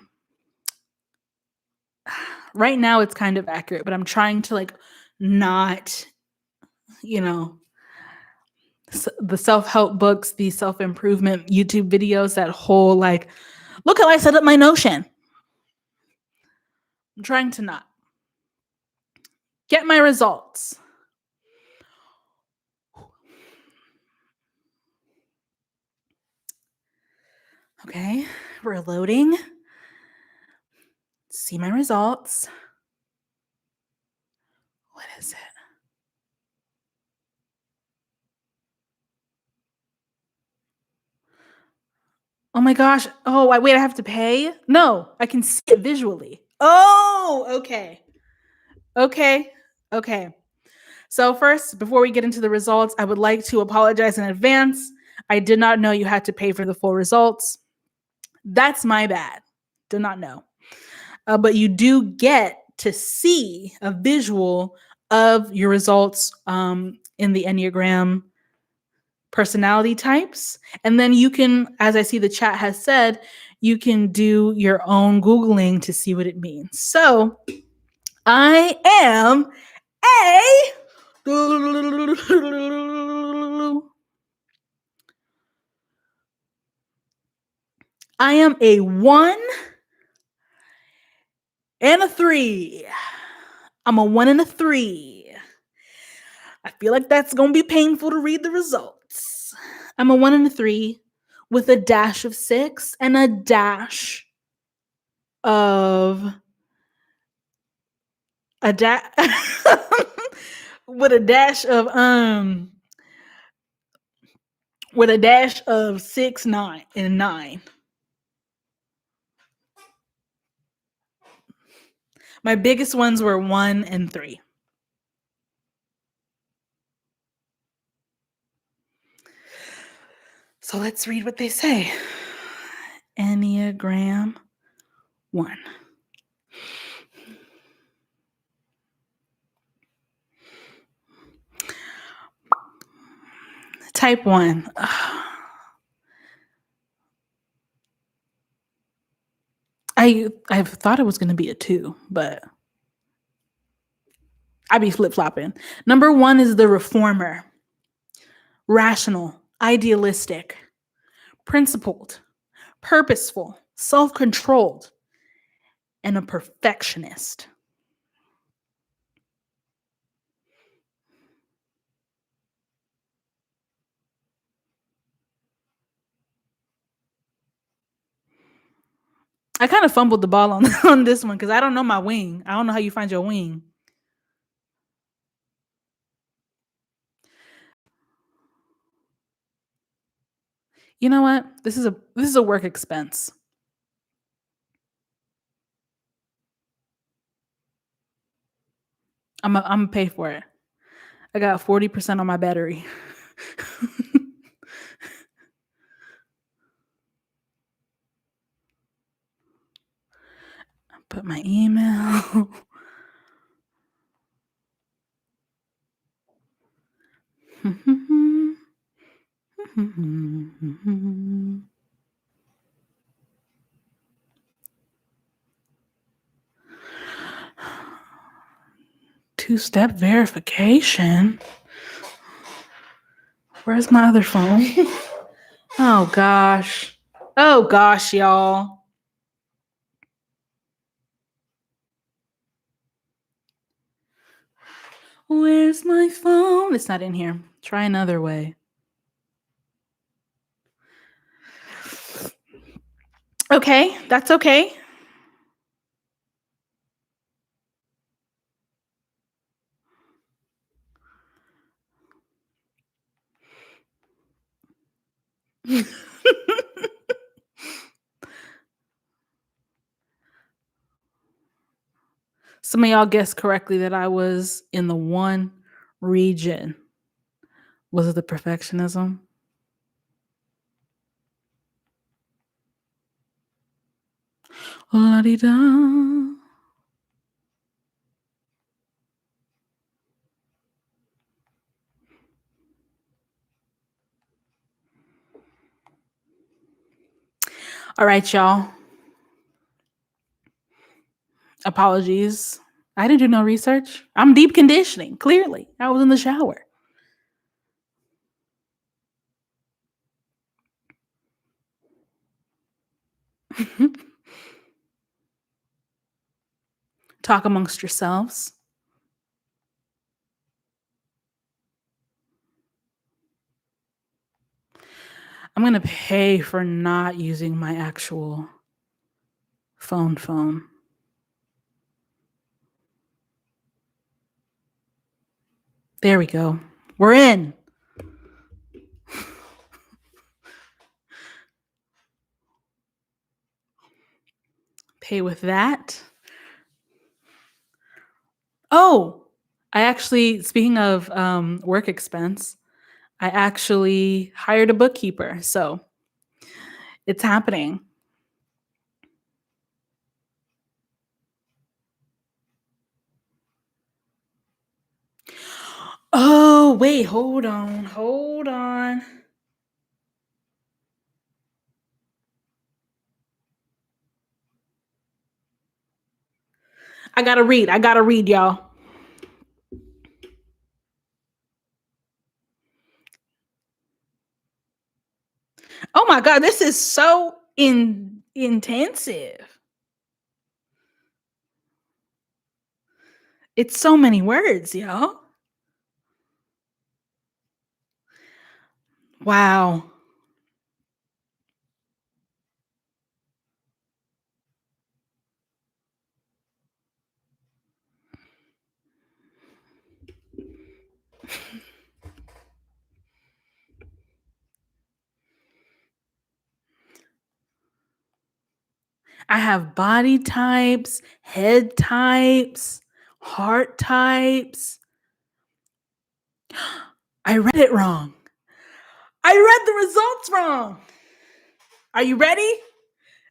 Right now, it's kind of accurate, but I'm trying to like not, the self-help books, the self-improvement YouTube videos, that whole like, look how I set up my Notion. I'm trying to not get my results. Okay, we're loading. See my results. What is it? Oh my gosh. Oh, wait, I have to pay? No, I can see it visually. Oh, okay. Okay. So first, before we get into the results, I would like to apologize in advance. I did not know you had to pay for the full results. That's my bad. Did not know. But you do get to see a visual of your results in the Enneagram personality types. And then you can, as I see the chat has said, you can do your own Googling to see what it means. So I am a 1 and a 3. I'm a 1 and a 3. I feel like that's going to be painful to read the results. I'm a 1 and a 3 with a dash of 6 and a dash of with a dash of 6, 9, and 9. My biggest ones were 1 and 3. So let's read what they say. Enneagram 1. Type 1. I've thought it was going to be a 2, but I be flip-flopping. Number 1 is the reformer. Rational, idealistic, principled, purposeful, self-controlled, and a perfectionist. I kind of fumbled the ball on this one because I don't know my wing. I don't know how you find your wing. You know what? This is a work expense. I'm gonna pay for it. I got 40% on my battery. Put my email. Two-step verification. Where's my other phone? Oh gosh. Oh gosh, y'all. Where's my phone? It's not in here. Try another way. Okay, that's okay. Some of y'all guessed correctly that I was in the one region. Was it the perfectionism? La-di-da. All right, y'all. Apologies. I didn't do no research. I'm deep conditioning, clearly. I was in the shower. Talk amongst yourselves. I'm going to pay for not using my actual phone. There we go. We're in. Pay with that. Oh, I actually, speaking of work expense, I actually hired a bookkeeper. So it's happening. Oh, wait, hold on. I gotta read, y'all. Oh my God, this is so intensive. It's so many words, y'all. Wow. I have body types, head types, heart types. I read it wrong. I read the results wrong. Are you ready?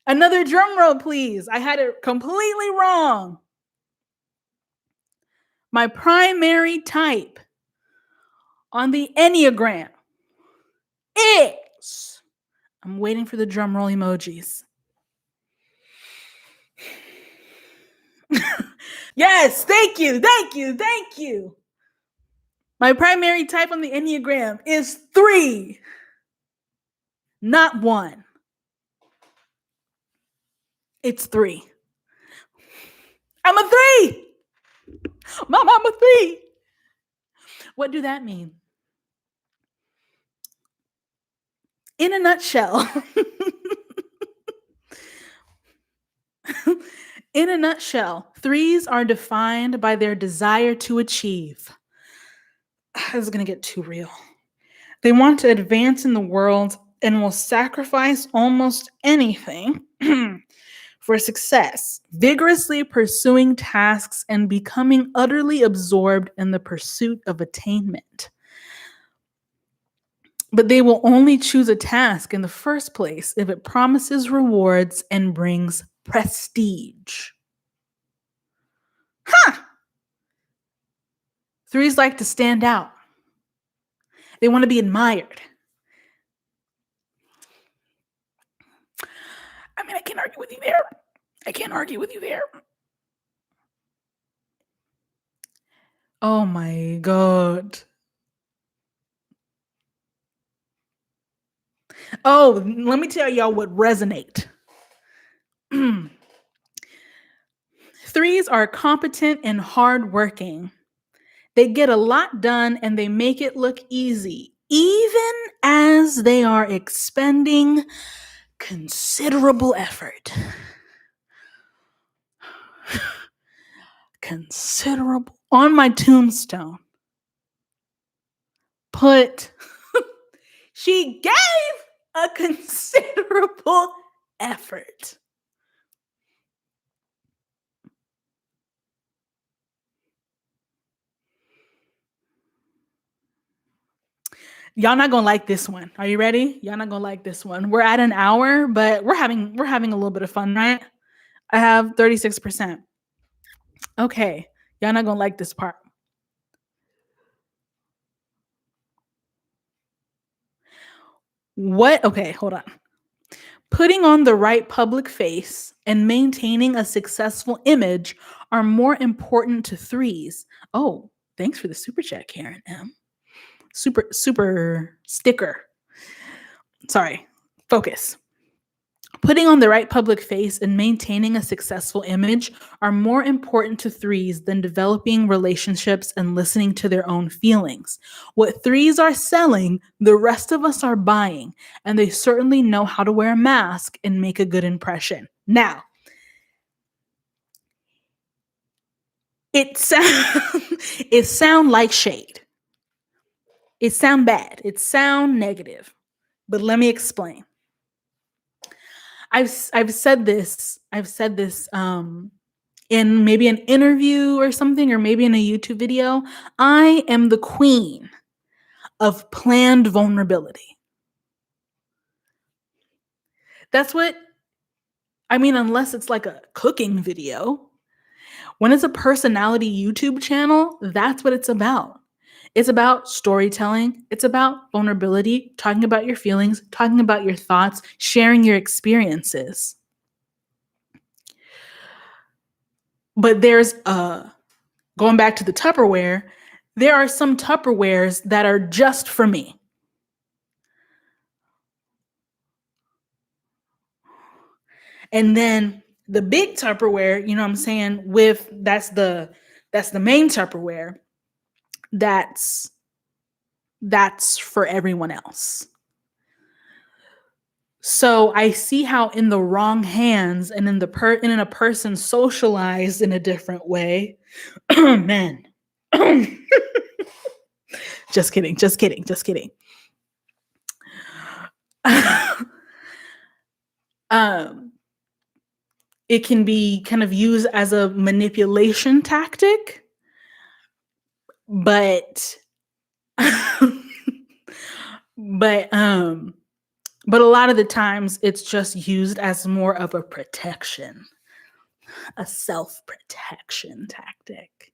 Another drum roll, please. I had it completely wrong. My primary type on the Enneagram is, I'm waiting for the drum roll emojis. Yes, thank you, thank you, thank you. My primary type on the Enneagram is 3, not 1. It's 3. I'm a 3. Mom, I'm a 3. What do that mean? In a nutshell, in a nutshell, 3s are defined by their desire to achieve. This is going to get too real. They want to advance in the world and will sacrifice almost anything for success, vigorously pursuing tasks and becoming utterly absorbed in the pursuit of attainment. But they will only choose a task in the first place if it promises rewards and brings prestige. Huh! 3s like to stand out. They want to be admired. I mean, I can't argue with you there. I can't argue with you there. Oh my God. Oh, let me tell y'all what resonate. 3s are competent and hardworking. They get a lot done and they make it look easy, even as they are expending considerable effort. Considerable. On my tombstone, put, she gave a considerable effort. Y'all not gonna like this one. Are you ready? Y'all not gonna like this one. We're at an hour, but we're having a little bit of fun, right? I have 36%. Okay, y'all not gonna like this part. What? Okay, hold on. Putting on the right public face and maintaining a successful image are more important to 3s. Oh, thanks for the super chat, Karen M. Super sticker. Sorry, focus. Putting on the right public face and maintaining a successful image are more important to 3s than developing relationships and listening to their own feelings. What 3s are selling, the rest of us are buying, and they certainly know how to wear a mask and make a good impression. Now, it sound like shade. It sound bad. It sound negative. But let me explain. I've said this in maybe an interview or something, or maybe in a YouTube video. I am the queen of planned vulnerability. That's what I mean, unless it's like a cooking video. When it's a personality YouTube channel, that's what it's about. It's about storytelling. It's about vulnerability, talking about your feelings, talking about your thoughts, sharing your experiences. But there's going back to the Tupperware, there are some Tupperwares that are just for me. And then the big Tupperware, you know what I'm saying, with that's the main Tupperware. That's for everyone else. So I see how in the wrong hands and in a person socialized in a different way, man. Just kidding. It can be kind of used as a manipulation tactic, but But a lot of the times it's just used as more of a protection, a self-protection tactic.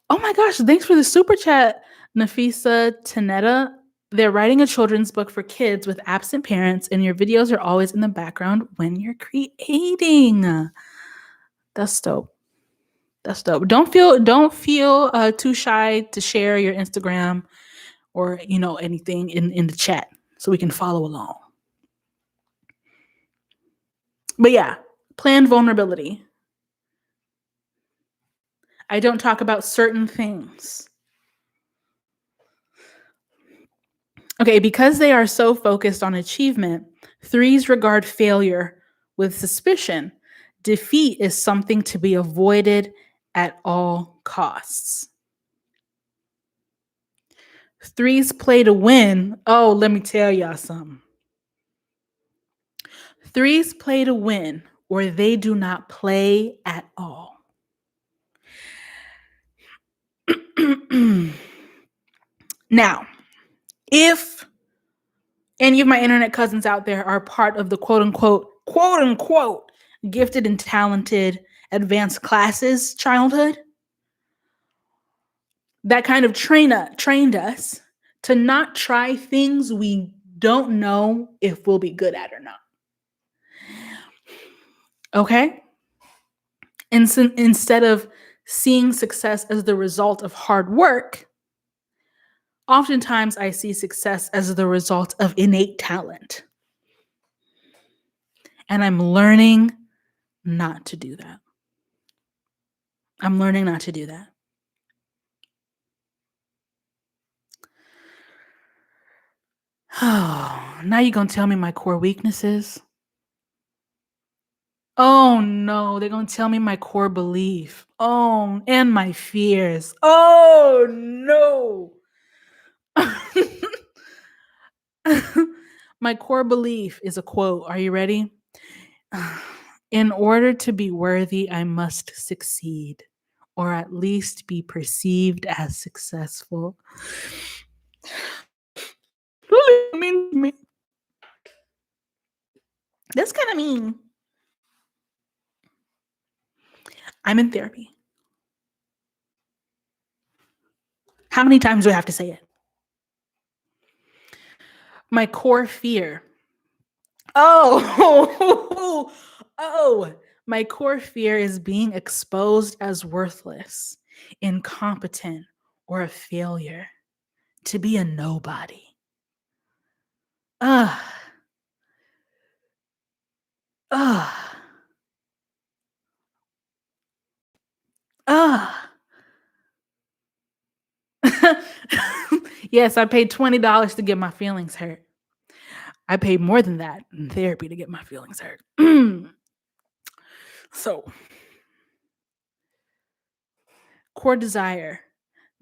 Oh my gosh, thanks for the super chat, Nafisa Tanetta. They're writing a children's book for kids with absent parents, and your videos are always in the background when you're creating. That's dope. That's dope. Don't feel too shy to share your Instagram or anything in the chat so we can follow along. But yeah, planned vulnerability. I don't talk about certain things. Okay, because they are so focused on achievement, threes regard failure with suspicion. Defeat is something to be avoided at all costs. Threes play to win. Oh, let me tell y'all something. Threes play to win, or they do not play at all. Now, if any of my internet cousins out there are part of the quote unquote, gifted and talented advanced classes childhood, that kind of trained us to not try things we don't know if we'll be good at or not. Okay? And so instead of seeing success as the result of hard work, oftentimes I see success as the result of innate talent. And I'm learning not to do that. I'm learning not to do that. Oh, now you're going to tell me my core weaknesses? Oh no, they're going to tell me my core belief. Oh, and my fears. Oh no. My core belief is a quote. Are you ready? In order to be worthy, I must succeed, or at least be perceived as successful. What do you mean to me? That's kind of mean. I'm in therapy. How many times do I have to say it? My core fear. Oh, my core fear is being exposed as worthless, incompetent, or a failure, to be a nobody. Ugh. Ugh. Ugh. Yes, I paid $20 to get my feelings hurt. I paid more than that in therapy to get my feelings hurt. So, core desire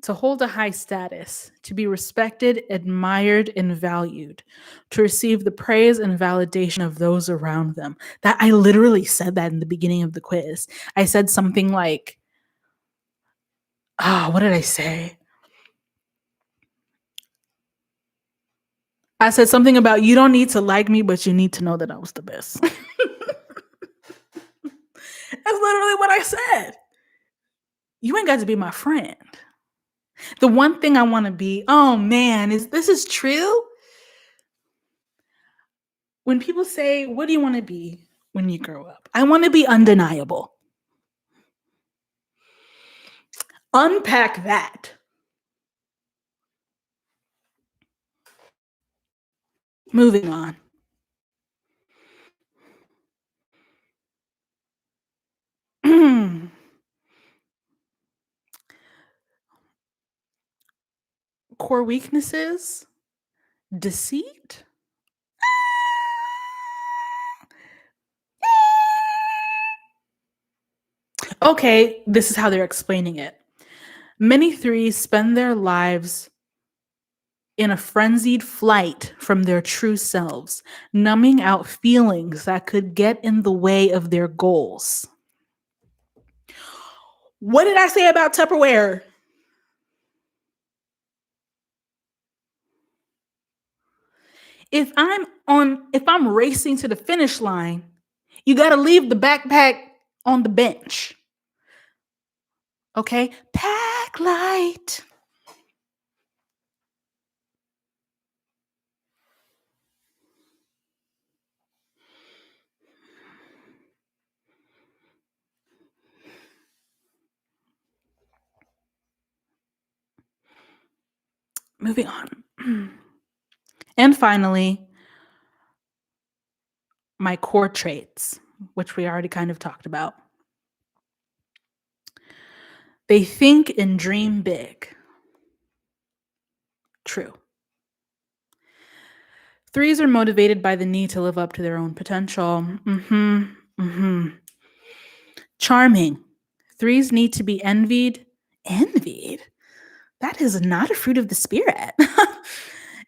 to hold a high status, to be respected, admired, and valued, to receive the praise and validation of those around them. That I literally said that in the beginning of the quiz. I said something like, what did I say? I said something about you don't need to like me, but you need to know that I was the best. That's literally what I said. You ain't got to be my friend. The one thing I want to be, oh man, this is true? When people say, what do you want to be when you grow up? I want to be undeniable. Unpack that. Moving on. Core weaknesses, deceit. Okay, this is how they're explaining it. Many threes spend their lives in a frenzied flight from their true selves, numbing out feelings that could get in the way of their goals. What did I say about Tupperware? If I'm racing to the finish line, you got to leave the backpack on the bench. Okay? Pack light. Moving on. And finally, my core traits, which we already kind of talked about. They think and dream big. True. 3s are motivated by the need to live up to their own potential. Charming. 3s need to be envied. Envied? That is not a fruit of the spirit.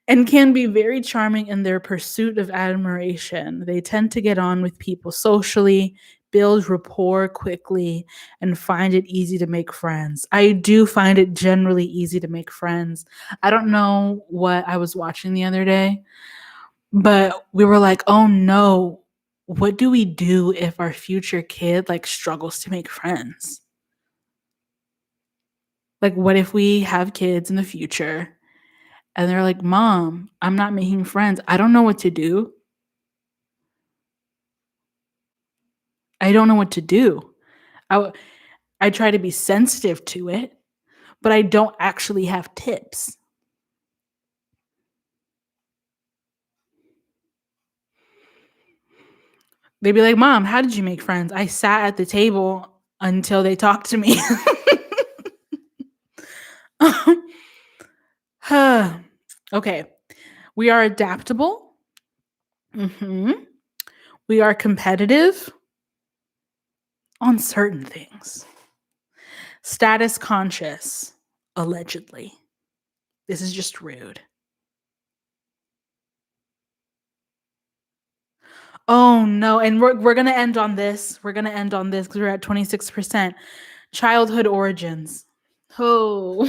And can be very charming in their pursuit of admiration. They tend to get on with people socially, build rapport quickly, and find it easy to make friends. I do find it generally easy to make friends. I don't know what I was watching the other day, but we were like, oh no, what do we do if our future kid like struggles to make friends? Like, what if we have kids in the future and they're like, Mom, I'm not making friends. I don't know what to do. I don't know what to do. I try to be sensitive to it, but I don't actually have tips. They'd be like, Mom, how did you make friends? I sat at the table until they talked to me. Okay. We are adaptable. We are competitive on certain things. Status conscious, allegedly. This is just rude. Oh no, and we're gonna end on this. We're gonna end on this because we're at 26%. Childhood origins. Oh,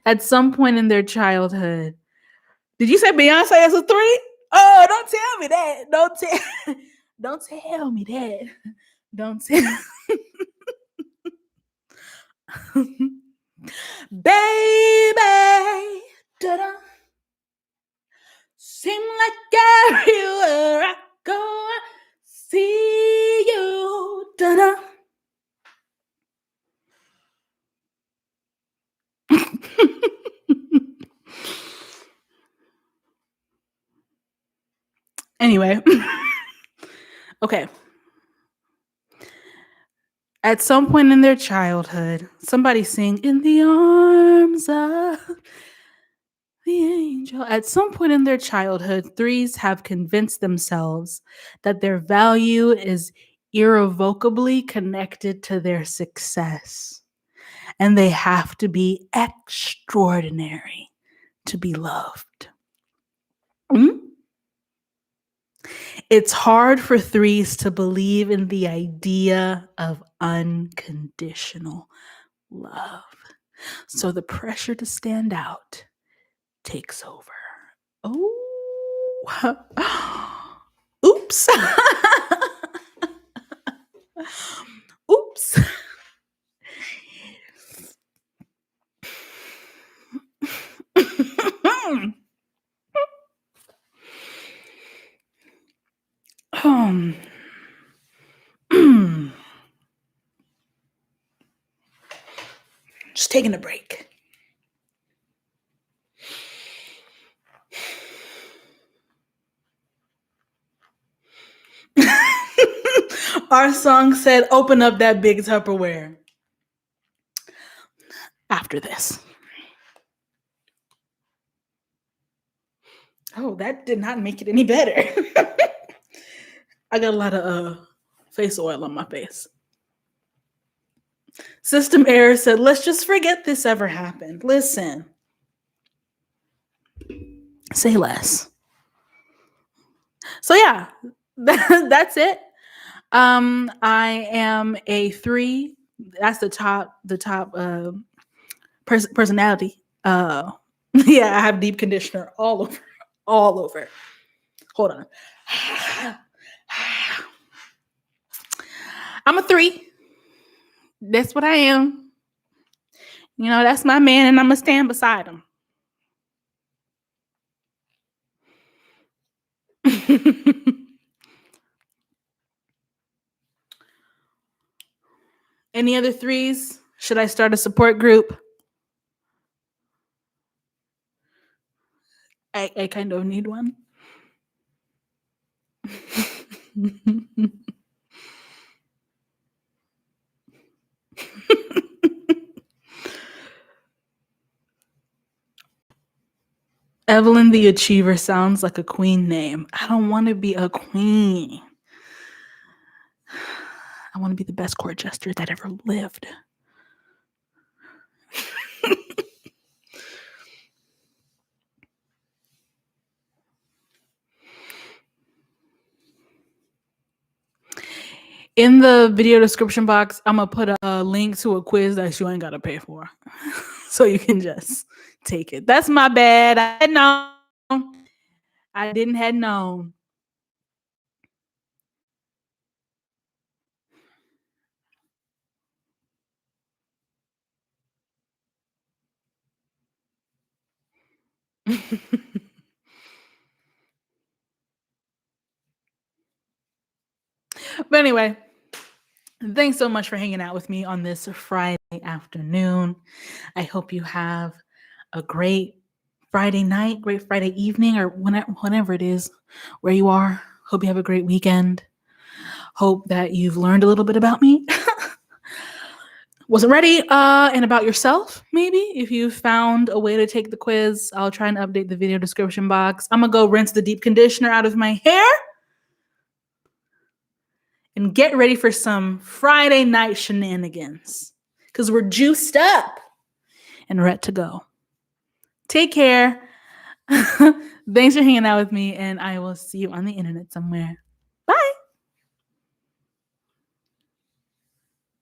at some point in their childhood. Did you say Beyonce is a 3? Oh, don't tell me that. Don't tell me that. Don't tell. Baby, da-da. Seem like everywhere I go, I see you. Da-da. Anyway. Okay. At some point in their childhood, somebody sing "In the Arms of the Angel." At some point in their childhood, 3s have convinced themselves that their value is irrevocably connected to their success, and they have to be extraordinary to be loved. It's hard for 3s to believe in the idea of unconditional love. So the pressure to stand out takes over. Oh. Oops. Oops. Just taking a break. Our song said, open up that big Tupperware. After this. Oh, that did not make it any better. I got a lot of face oil on my face. System error said, let's just forget this ever happened. Listen. Say less. So yeah, that's it. I am a 3. That's the top personality. Yeah, I have deep conditioner all over all over. Hold on. I'm a 3. That's what I am. You know, that's my man, and I'm going to stand beside him. Any other 3s? Should I start a support group? I kind of need one. Evelyn the Achiever sounds like a queen name. I don't want to be a queen. I want to be the best court jester that ever lived. In the video description box, I'm going to put a link to a quiz that you ain't got to pay for. So you can just take it. That's my bad. I had known. I didn't had known. But anyway, thanks so much for hanging out with me on this Friday afternoon. I hope you have a great Friday night, great Friday evening, or whenever it is where you are. Hope you have a great weekend. Hope that you've learned a little bit about me. Wasn't ready, and about yourself, maybe. If you found a way to take the quiz, I'll try and update the video description box. I'm going to go rinse the deep conditioner out of my hair and get ready for some Friday night shenanigans because we're juiced up and ready to go. Take care. Thanks for hanging out with me, and I will see you on the internet somewhere.